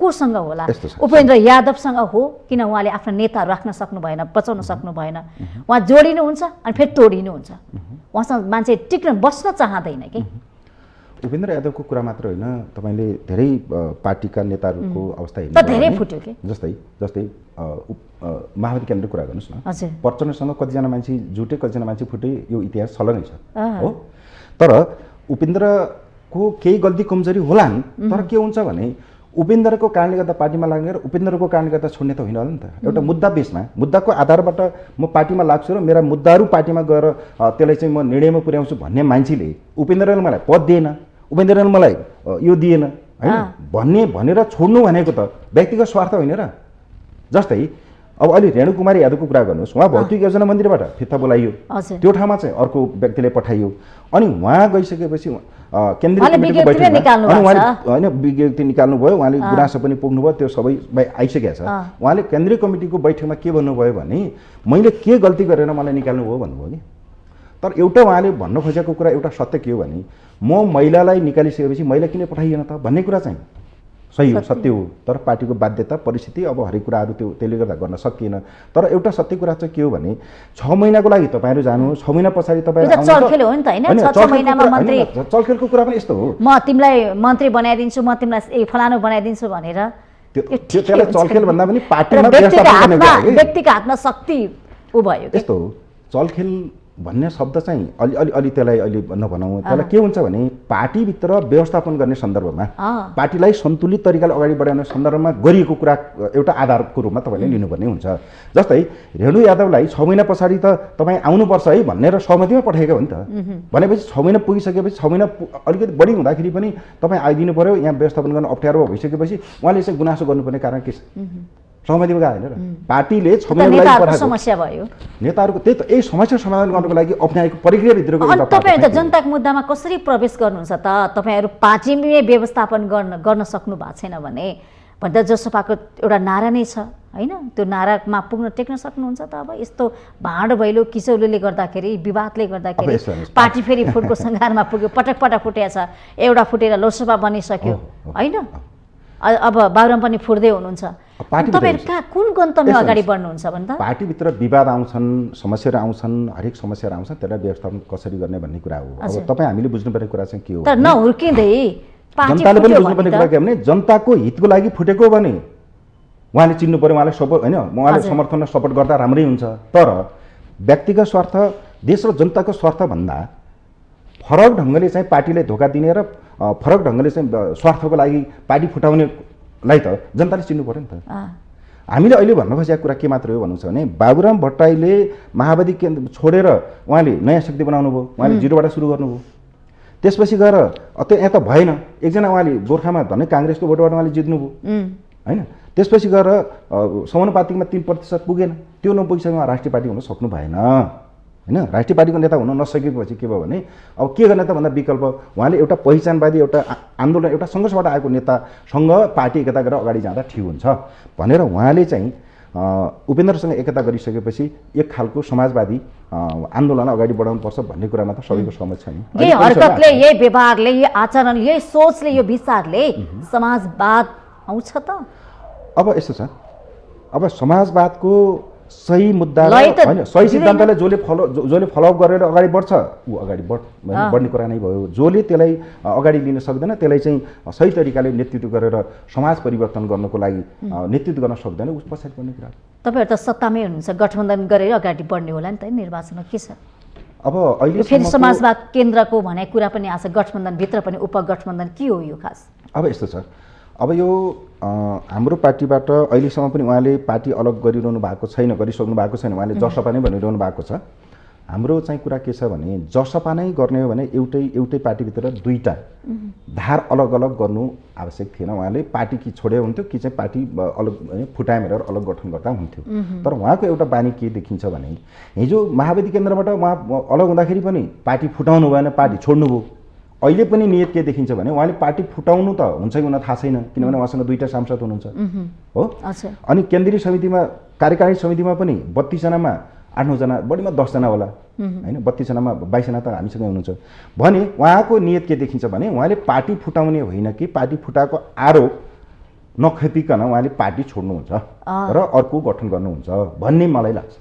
कोसँग होला उपेन्द्र यादवसँग हो किन उहाँले आफ्ना नेताहरू राख्न सक्नु भएन बचाउन सक्नु भएन उहाँ जोडिनुहुन्छ अनि फेरि तोडिनुहुन्छ उहाँसँग मान्छे टिक्न बस्न चाहँदैन कि उपेन्द्र यादवको कुरा मात्र होइन तपाईँले धेरै पार्टीका नेताहरूको अवस्था हेर्नु जस्तै माओवादी केन्द्रको कुरा गर्नुहोस् न प्रचण्डसँग कतिजना मान्छे जुटे कतिजना मान्छे फुटे यो इतिहास छलनै छ हो तर उपेन्द्रको केही गल्ती कमजोरी होलान् तर के हुन्छ भने उपेन्द्रको कारणले गर्दा पार्टीमा लाग्ने र उपेन्द्रको कारणले गर्दा छोड्ने त होइन होला नि त एउटा मुद्दा बेसमा मुद्दाको आधारबाट म पार्टीमा लाग्छु र मेरा मुद्दाहरू पार्टीमा गएर त्यसलाई चाहिँ म निर्णयमा पुर्याउँछु भन्ने मान्छेले उपेन्द्रले मलाई पद दिएन उपेन्द्रले मलाई यो दिएन होइन भनेर छोड्नु भनेको त व्यक्तिगत स्वार्थ होइन र जस्तै अब अहिले रेणुकुमारी यादवको कुरा गर्नुहोस् उहाँ भौतिक योजना मन्दिरबाट फिर्ता बोलाइयो त्यो ठाउँमा चाहिँ अर्को व्यक्तिले पठाइयो अनि उहाँ गइसकेपछि केन्द्रीय कमिटीको बैठकमा उहाँले होइन विज्ञप्ति निकाल्नु भयो उहाँले गुनासो पनि पुग्नुभयो त्यो सबै आइसकेको छ उहाँले केन्द्रीय कमिटीको बैठकमा के भन्नुभयो भने मैले के गल्ती गरेर मलाई निकाल्नु भयो भन्नुभयो कि तर एउटा उहाँले भन्नु खोजेको कुरा एउटा सत्य के हो भने म महिलालाई निकालिसकेपछि महिला किन पठाइएन त भन्ने कुरा चाहिँ सही हो सत्य हो तर पार्टीको बाध्यता परिस्थिति अब हरेक कुराहरू त्यसले गर्दा गर्न सकिएन तर एउटा सत्य कुरा चाहिँ के हो भने 6 महिनाको लागि तपाईँहरू जानु 6 महिना पछाडि तपाईँ चलखेलको कुरा पनि यस्तो हो म तिमीलाई मन्त्री बनाइदिन्छु म तिमीलाई फलानु बनाइदिन्छु भनेर त्यसलाई चलखेल भन्दा पनि पार्टीमा व्यक्तिको हातमा शक्ति उ भयो यस्तो हो चलखेल भन्ने शब्द चाहिँ अलि त्यसलाई अलि नभनौँ त्यसलाई के हुन्छ भने पार्टीभित्र व्यवस्थापन गर्ने सन्दर्भमा पार्टीलाई सन्तुलित तरिकाले अगाडि बढाउने सन्दर्भमा गरिएको कुरा एउटा आधारको रूपमा तपाईँले लिनुपर्ने हुन्छ जस्तै रेणु यादवलाई 6 महिना पछाडि त तपाईँ आउनुपर्छ है भनेर सहमतिमा पठाएको हो नि त भनेपछि 6 महिना पुगिसकेपछि 6 महिना अलिकति बढी हुँदाखेरि पनि तपाईँ आइदिनु पर्यो यहाँ व्यवस्थापन गर्न अप्ठ्यारो भइसकेपछि उहाँले चाहिँ गुनासो गर्नुपर्ने कारण के छ सहमतिमा गएन र पार्टीले 6 महिनाको लागि पठाएको समस्या भयो नेताहरूको त्यही त यही समस्या समाधान गर्नको लागि अप्नाएको प्रक्रियाभित्रको एउटा तपाईँ त जनताको मुद्दामा कसरी प्रवेश गर्नुहुन्छ त तपाईँहरू पार्टीमै व्यवस्थापन गर्न सक्नु भएको छैन भने भन्दा जसपाको एउटा नारा नै छ होइन त्यो नारामा पुग्न टेक्न सक्नुहुन्छ त अब यस्तो भाँड भैलो किचौलीले गर्दाखेरि विवादले गर्दाखेरि पार्टी फेरि फुटको सङ्घारमा पुग्यो पटक पटक फुटेको छ एउटा फुटेर लोकसभा बनिसक्यो होइन अब बाबुराम पनि फुट्दै हुनुहुन्छ तपाईहरु कहाँ कुन गन्तव्यमा अगाडि बढ्नुहुन्छ भन्दा पार्टीभित्र विवाद आउँछन् समस्याहरू आउँछन् हरेक समस्याहरू आउँछन् त्यसलाई व्यवस्थापन कसरी गर्ने भन्ने कुरा हो अब तपाईँ हामीले बुझ्नुपर्ने कुरा चाहिँ के हो तर नहुर्किँदै जनताले पनि बुझ्नुपर्ने कुरा के भने जनताको हितको लागि फुटेको भने उहाँले चिन्नु पर्यो उहाँले सपोर्ट होइन उहाँले समर्थन र सपोर्ट गर्दा राम्रै हुन्छ तर व्यक्तिगत स्वार्थ देश र जनताको स्वार्थ भन्दा फरक ढङ्गले चाहिँ पार्टीलाई धोका दिने र फरक ढङ्गले चाहिँ स्वार्थको लागि पार्टी फुटाउनेलाई त जनताले चिन्नु पर्यो नि त हामीले अहिले भन्न खोजेको कुरा के मात्र हो भन्नु छ भने बाबुराम भट्टराईले माओवादी केन्द्र छोडेर उहाँले नयाँ शक्ति बनाउनु भयो उहाँले जिरोबाट सुरु गर्नुभयो त्यसपछि गएर यहाँ त भएन एकजना उहाँले गोर्खामा धनै काङ्ग्रेसको भोटबाट उहाँले जित्नुभयो होइन त्यसपछि गएर समानुपातिकमा 3% पुगेन त्यो नपुगिसकेमा राष्ट्रिय पार्टी हुन सक्नु भएन होइन राष्ट्रिय पार्टीको नेता हुन नसकेपछि के भयो भने अब के गर्ने त भन्दा विकल्प उहाँले एउटा पहिचानवादी एउटा आन्दोलन एउटा सङ्घर्षबाट आएको नेतासँग पार्टी एकता गरेर अगाडि जाँदा ठिक हुन्छ भनेर उहाँले चाहिँ उपेन्द्रसँग एकता गरिसकेपछि एक खालको समाजवादी आन्दोलन अगाडि बढाउनुपर्छ भन्ने कुरामा त सबैको सहमत छ नि यही हरकतले यही व्यवहारले यही आचरण यही सोचले यो विचारले समाजवाद आउँछ त अब यस्तो छ अब समाजवादको सही मुद्दा होइन सही सिद्धान्तलाई जसले फलोअप गरेर अगाडि बढ्छ ऊ अगाडि बढ्ने कुरा नै भयो जसले त्यसलाई अगाडि लिन सक्दैन त्यसलाई चाहिँ सही तरिकाले नेतृत्व गरेर समाज परिवर्तन गर्नको लागि नेतृत्व गर्न सक्दैन उस पछाडि पर्ने कुरा तपाईँहरू त सत्तामै हुनुहुन्छ, गठबन्धन गरेर अगाडि बढ्ने होला नि त निर्वाचनमा, के छ? अब अहिले फेरि समाजवाद केन्द्रको भन्ने कुरा पनि आछ, गठबन्धनभित्र पनि उपगठबन्धन के हो यो खास? अब यस्तो छ, अब यो हाम्रो पार्टीबाट अहिलेसम्म पनि उहाँले पार्टी अलग गरिरहनु भएको छैन, गरिसक्नु भएको छैन, उहाँले जसपा नै भनिरहनु भएको छ। हाम्रो चाहिँ कुरा के छ भने जसपा नै गर्ने हो भने एउटै पार्टीभित्र दुईटा धार अलग अलग गर्नु आवश्यक थिएन। उहाँले पार्टी कि छोडे हुन्थ्यो कि चाहिँ पार्टी अलग फुटामेर अलग गठन गर्दा हुन्थ्यो। तर उहाँको एउटा बानी के देखिन्छ भने हिजो महावेदी केन्द्रबाट उहाँ अलग हुँदाखेरि पनि पार्टी फुटाउनु भएन, पार्टी छोड्नुभयो। अहिले पनि नियत के देखिन्छ भने उहाँले पार्टी फुटाउनु त हुन्छ कि हुन थाहा छैन, किनभने उहाँसँग दुईटा सांसद हुनुहुन्छ हो। अनि केन्द्रीय समितिमा कार्यकारी समितिमा पनि 32 जनामा 8-9 जना, बढीमा 10 जना होला हैन, 32 जनामा 22 जना त हामीसँग हुनुहुन्छ भने उहाँको नियत के देखिन्छ भने उहाँले पार्टी फुटाउने होइन कि पार्टी फुटाएको आरोप नखेपिकन उहाँले पार्टी छोड्नुहुन्छ र अर्को गठन गर्नुहुन्छ भन्ने मलाई लाग्छ।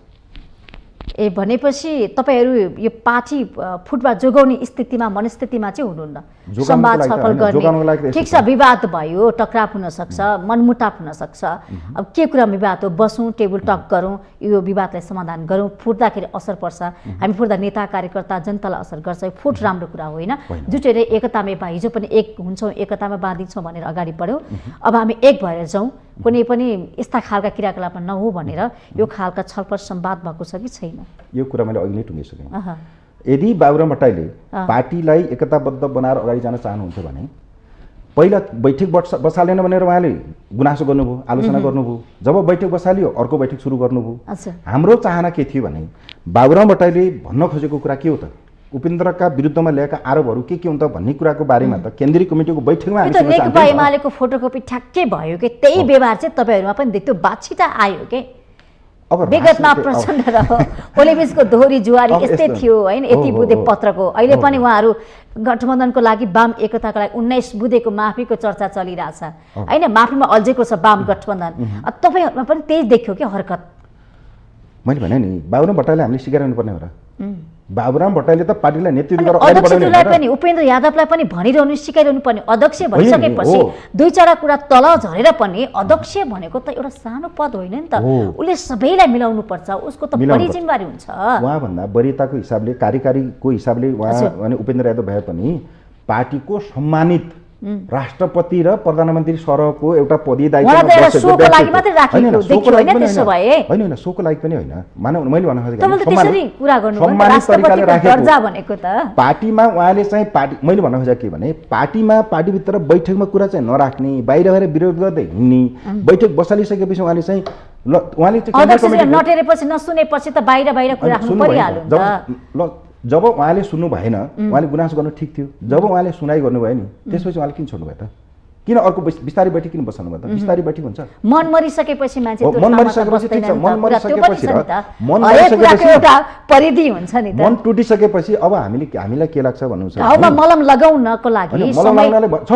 ए भनेपछि तपाईहरू यो पार्टी फुटबल जोगाउने स्थितिमा मनस्थितिमा चाहिँ हुनुहुन्न? संवाद छलफल गर्ने, ठिक छ, विवाद भयो, टकराव हुन सक्छ, मनमुटाव हुन सक्छ, अब के कुरा विवाद हो, बसौँ, टेबल टक गरौँ, यो विवादलाई समाधान गरौँ, फुट्दाखेरि असर पर्छ, हामी फुट्दा नेता कार्यकर्ता जनतालाई असर गर्छ, फुट राम्रो कुरा होइन। जुटेर एकतामै हिजो पनि एक हुन्छौँ, एकतामा बाँधिन्छौँ भनेर अगाडि बढ्यौँ, अब हामी एक भएर जाउँ, कुनै पनि यस्ता खालका क्रियाकलाप नहो भनेर यो खालका छलफल संवाद भएको छ कि छैन? यो कुरा मैले अघि नै टुङ्गिसकेँ। यदि बाबुराम भट्टराईले पार्टीलाई एकताबद्ध बनाएर अगाडि जान चाहनुहुन्छ भने पहिला बैठक बसालेन भनेर उहाँले गुनासो गर्नुभयो, आलोचना गर्नुभयो। जब बैठक बसालियो अर्को बैठक सुरु गर्नुभयो। हाम्रो चाहना के थियो भने बाबुराम भट्टराईले भन्न खोजेको कुरा के हो त, उपेन्द्रका विरुद्धमा ल्याएका आरोपहरू के हुन् त भन्ने कुराको बारेमा त केन्द्रीय कमिटीको बैठकमा नेकपा एमालेको फोटोकपी ठ्याक्कै भयो कि त्यही व्यवहार चाहिँ तपाईँहरूमा पनि देख्यो, बाछिटा आयो के? अब विगतमा प्रचण्ड र ओलीबीचको दोहोरी जुवारी यस्तै थियो हैन, यति बुँदे पत्रको। अहिले पनि उहाँहरू गठबन्धनको लागि वाम एकताको लागि 19 बुँदेको माफीको चर्चा चलिरहेछ हैन, माफीमा अल्झेको छ वाम गठबन्धन। तपाईँहरूमा पनि त्यही देख्यो कि हरकत? मैले भने नि बाबुराम भट्टराईले हामीले स्वीकार गर्नुपर्ने हो र। बाबुराम भट्टराईले त पार्टीलाई नेतृत्व गरेर अगाडि बढाउने पनि उपेन्द्र यादवलाई पनि भनिरहनु, सिकाइरहनु पर्ने। अध्यक्ष भइसकेपछि दुई चारवटा कुरा तल झरेर पनि अध्यक्ष भनेको त एउटा सानो पद होइन नि त, उसले सबैलाई मिलाउनु पर्छ, उसको त बढी जिम्मेवारी हुन्छ। उहाँ भन्दा वरियताको हिसाबले कार्यकारीको हिसाबले उहाँ भने उपेन्द्र यादव भए पनि पार्टीको सम्मानित राष्ट्रपति र प्रधानमन्त्री सरहको एउटा पदीय दायित्वमा सोको लागि मात्रै राखेको देखियो हैन, त्यसो भए हैन सोको लागि पनि होइन। मैले भन्न खोजेको त्यसरी कुरा गर्नु राष्ट्रपतिको दर्जा भनेको त पार्टीमा उहाँले चाहिँ पार्टी, मैले भन्न खोजेको के भने पार्टीमा पार्टीभित्र बैठकमा कुरा चाहिँ नराख्ने, बाहिर भएर विरोध गर्दै हिँड्ने, बैठक बसालिसकेपछि उहाँले चाहिँ उहाँले चाहिँ नटेरेपछि नसुनेपछि त बाहिर कुरा राख्नु परिहाल्यो नि त। जब उहाँले सुन्नु भएन, उहाँले गुनासो गर्नु ठिक थियो। जब उहाँले सुनाइ गर्नुभयो नि त्यसपछि उहाँले किन छोड्नु भयो त? किन अर्को बिस्तारै बैठक किन बसाल्नु भयो त? बिस्तारै बैठक हुन्छ, मन मरिसकेपछि मान्छे मन मरिसकेपछि ठिक छ, मन मरिसकेपछि एउटा परिधि हुन्छ नि त। मन टुटिसकेपछि अब हामीलाई के लाग्छ भन्नु छ, घाउमा मलम लगाउनको लागि मलम लगाउनले छ,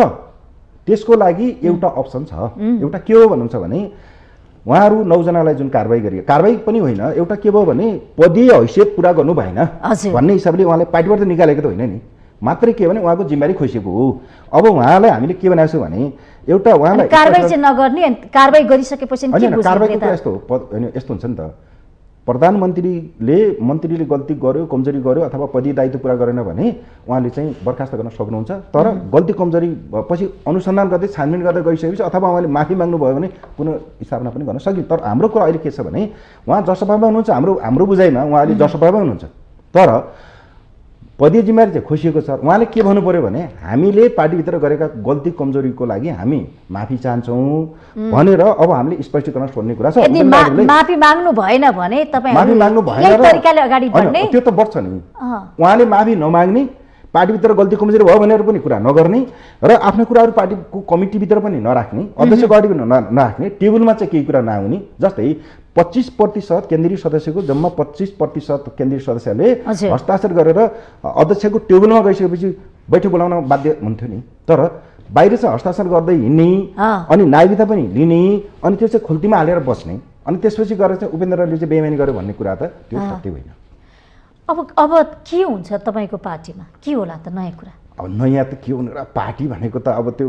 त्यसको लागि एउटा अप्सन छ। एउटा के हो भन्नुहुन्छ भने उहाँहरू 9 जनालाई जुन कारबाही गरियो, कारबाही पनि होइन, एउटा के भयो भने पदीय हैसियत पुरा गर्नु भएन भन्ने हिसाबले उहाँलाई पार्टीबाट त निकालेको त होइन नि, मात्रै के भने उहाँको जिम्मेवारी खोसिएको हो। अब उहाँलाई हामीले के बनाएको छौँ भने एउटा उहाँलाई कारबाही चाहिँ नगर्ने, कारबाही गरिसकेपछि कारबाहीको त यस्तो हुन्छ नि त, मन्त्रीले गल्ती गर्यो, कमजोरी गर्यो अथवा पदीय दायित्व पुरा गरेन भने उहाँले चाहिँ बर्खास्त गर्न सक्नुहुन्छ। तर गल्ती कमजोरी पछि अनुसन्धान गर्दै छानबिन गर्दै गइसकेपछि अथवा उहाँले माफी माग्नुभयो भने पुनः स्थापना पनि गर्न सकिन्छ। तर हाम्रो कुरा अहिले के छ भने उहाँ जसपामा हुनुहुन्छ, हाम्रो बुझाइमा उहाँ अहिले जसपामा हुनुहुन्छ, तर पदीय जिम्मेवारी चाहिँ खोसिएको छ। उहाँले के भन्नु पर्यो भने हामीले पार्टीभित्र गरेका गल्ती कमजोरीको लागि हामी माफी चाहन्छौँ भनेर अब हामीले स्पष्टीकरण सोध्ने कुरा छ। माफी माग्नु भएन भने तपाईँ माफी माग्नु भएन तरिकाले अगाडि बढ्ने, त्यो त बढ्छ नि। उहाँले माफी नमाग्ने, पार्टीभित्र गल्ती कमजोरी भयो भनेर पनि कुरा नगर्ने र आफ्नो कुराहरू पार्टीको कमिटीभित्र पनि नराख्ने, अध्यक्ष गढी पनि नराख्ने, टेबलमा चाहिँ केही कुरा नआउने। जस्तै 25% केन्द्रीय सदस्यको जम्मा 25% केन्द्रीय सदस्यले हस्ताक्षर गरेर अध्यक्षको टेबलमा गइसकेपछि बैठक बोलाउन बाध्य हुन्थ्यो नि। तर बाहिर चाहिँ हस्ताक्षर गर्दै हिँड्ने अनि नागरिकता पनि लिने अनि त्यो चाहिँ खुल्तीमा हालेर बस्ने अनि त्यसपछि गएर चाहिँ उपेन्द्रले चाहिँ बेइमानी गर्यो भन्ने कुरा त त्यो सत्य होइन। अब के हुन्छ तपाईँको पार्टीमा, के होला त नयाँ कुरा? अब नयाँ त के हुनु र, पार्टी भनेको त अब त्यो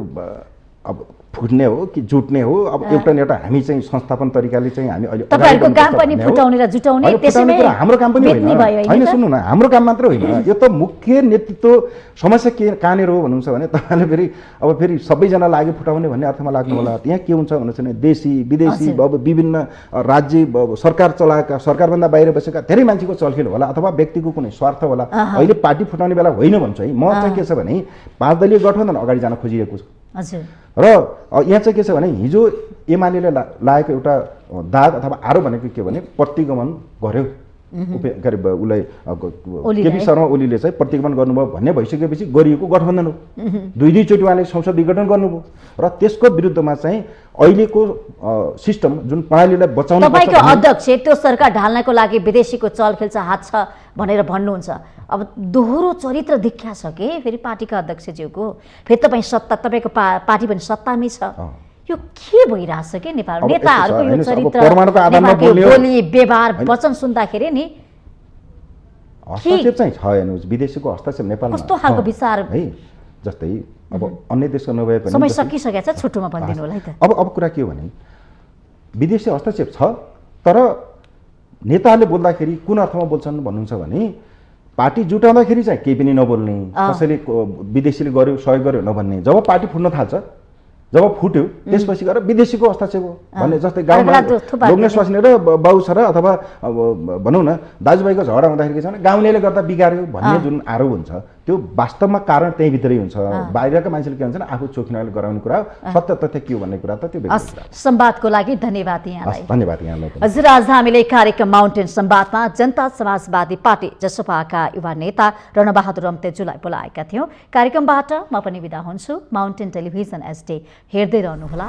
अब फुट्ने हो कि जुट्ने हो, अब एउटा न एउटा हामी चाहिँ संस्थापन तरिकाले चाहिँ हामी अहिले तपाईहरुको काम पनि फुटाउने र जुटाउने, त्यसैले हाम्रो काम पनि होइन सुन्नु न, हाम्रो काम मात्र होइन, यो त मुख्य नेतृत्व समस्या के कहाँनिर हो भन्नुहुन्छ भने तपाईले फेरि सबैजना लागि फुटाउने भन्ने अर्थमा लाग्नु होला। त्यहाँ के हुन्छ भन्नुहुन्छ भने देशी विदेशी अब विभिन्न राज्य सरकार चलाएका, सरकारभन्दा बाहिर बसेका धेरै मान्छेको चलखेल होला अथवा व्यक्तिको कुनै स्वार्थ होला। अहिले पार्टी फुटाउने बेला होइन भन्छु है म। चाहिँ के छ भने 5 दलीय गठबन्धन अगाडि जान खोजिएको छ र यहाँ चाहिँ के छ भने हिजो एमाले लागेको एउटा दाग अथवा आरोप भनेको के भने प्रतिगमन गर्यो, के अरे उसलाई केपी शर्मा ओलीले चाहिँ प्रतिगमन गर्नुभयो भन्ने भइसकेपछि गरिएको गठबन्धन हो। दुई चोटि उहाँले संसद विघटन गर्नुभयो र त्यसको विरुद्धमा चाहिँ अहिलेको सिस्टम जुन प्रणालीलाई बचाउनु पर्छ। तपाईको अध्यक्ष त्यो सरकार ढाल्नको लागि विदेशीको चलखेल छ, हात छ भनेर भन्नुहुन्छ। अब दोहोरो चरित्र देखिया छ के फेरि पार्टीका अध्यक्षज्यूको, फेरि तपाईँ सत्ता, तपाईँको पार्टी पनि सत्तामै छ। यो के भइरहेछ के नेपाल नेताहरूको यो चरित्र, बोली व्यवहार वचन सुन्दाखेरि नि हस्तक्षेप चाहिँ छ हेर्नुहोस्, विदेशीको हस्तक्षेप नेपालमा कस्तो खालको विचार है। जस्तै अब अन्य देशको नभए पनि समय सकिसकेको छ, छोटोमा भनिदिनु होला है त। अब कुरा के हो भने विदेशी हस्तक्षेप छ, तर नेताहरूले बोल्दाखेरि कुन अर्थमा बोल्छन् भन्नुहुन्छ भने पार्टी जुटाउँदाखेरि चाहिँ केही पनि नबोल्ने, कसैले विदेशीले गर्यो सहयोग गर्यो नभन्ने। जब पार्टी फुट्न थाल्छ, जब फुट्यो त्यसपछि गएर विदेशीको हस्तक्षेप हो भन्ने। जस्तै गाउँमा लोग्ने स्वास्नी र बाउ छोरा अथवा भनौँ न दाजुभाइको झगडा हुँदाखेरि के छ भने गाउँलेले गर्दा बिगार्यो भन्ने जुन आरोप हुन्छ त्यो वास्तवमा कारण त्यहीँभित्रै हुन्छ। बाहिरका मान्छेले के भन्छन् आफू चोखिनले गराउने कुरा हो, सत्य तथ्य के हो भन्ने कुरा त त्यो संवादको लागि धन्यवाद यहाँलाई। धन्यवाद यहाँलाई। हजुर, आज हामीले कार्यक्रम माउन्टेन संवादमा जनता समाजवादी पार्टी जसपाका युवा नेता रणबहादुर रम्तेजुलाई बोलाएका थियौँ। कार्यक्रमबाट म पनि बिदा हुन्छु। माउन्टेन टेलिभिजन HD हेर्दै रहनुहोला।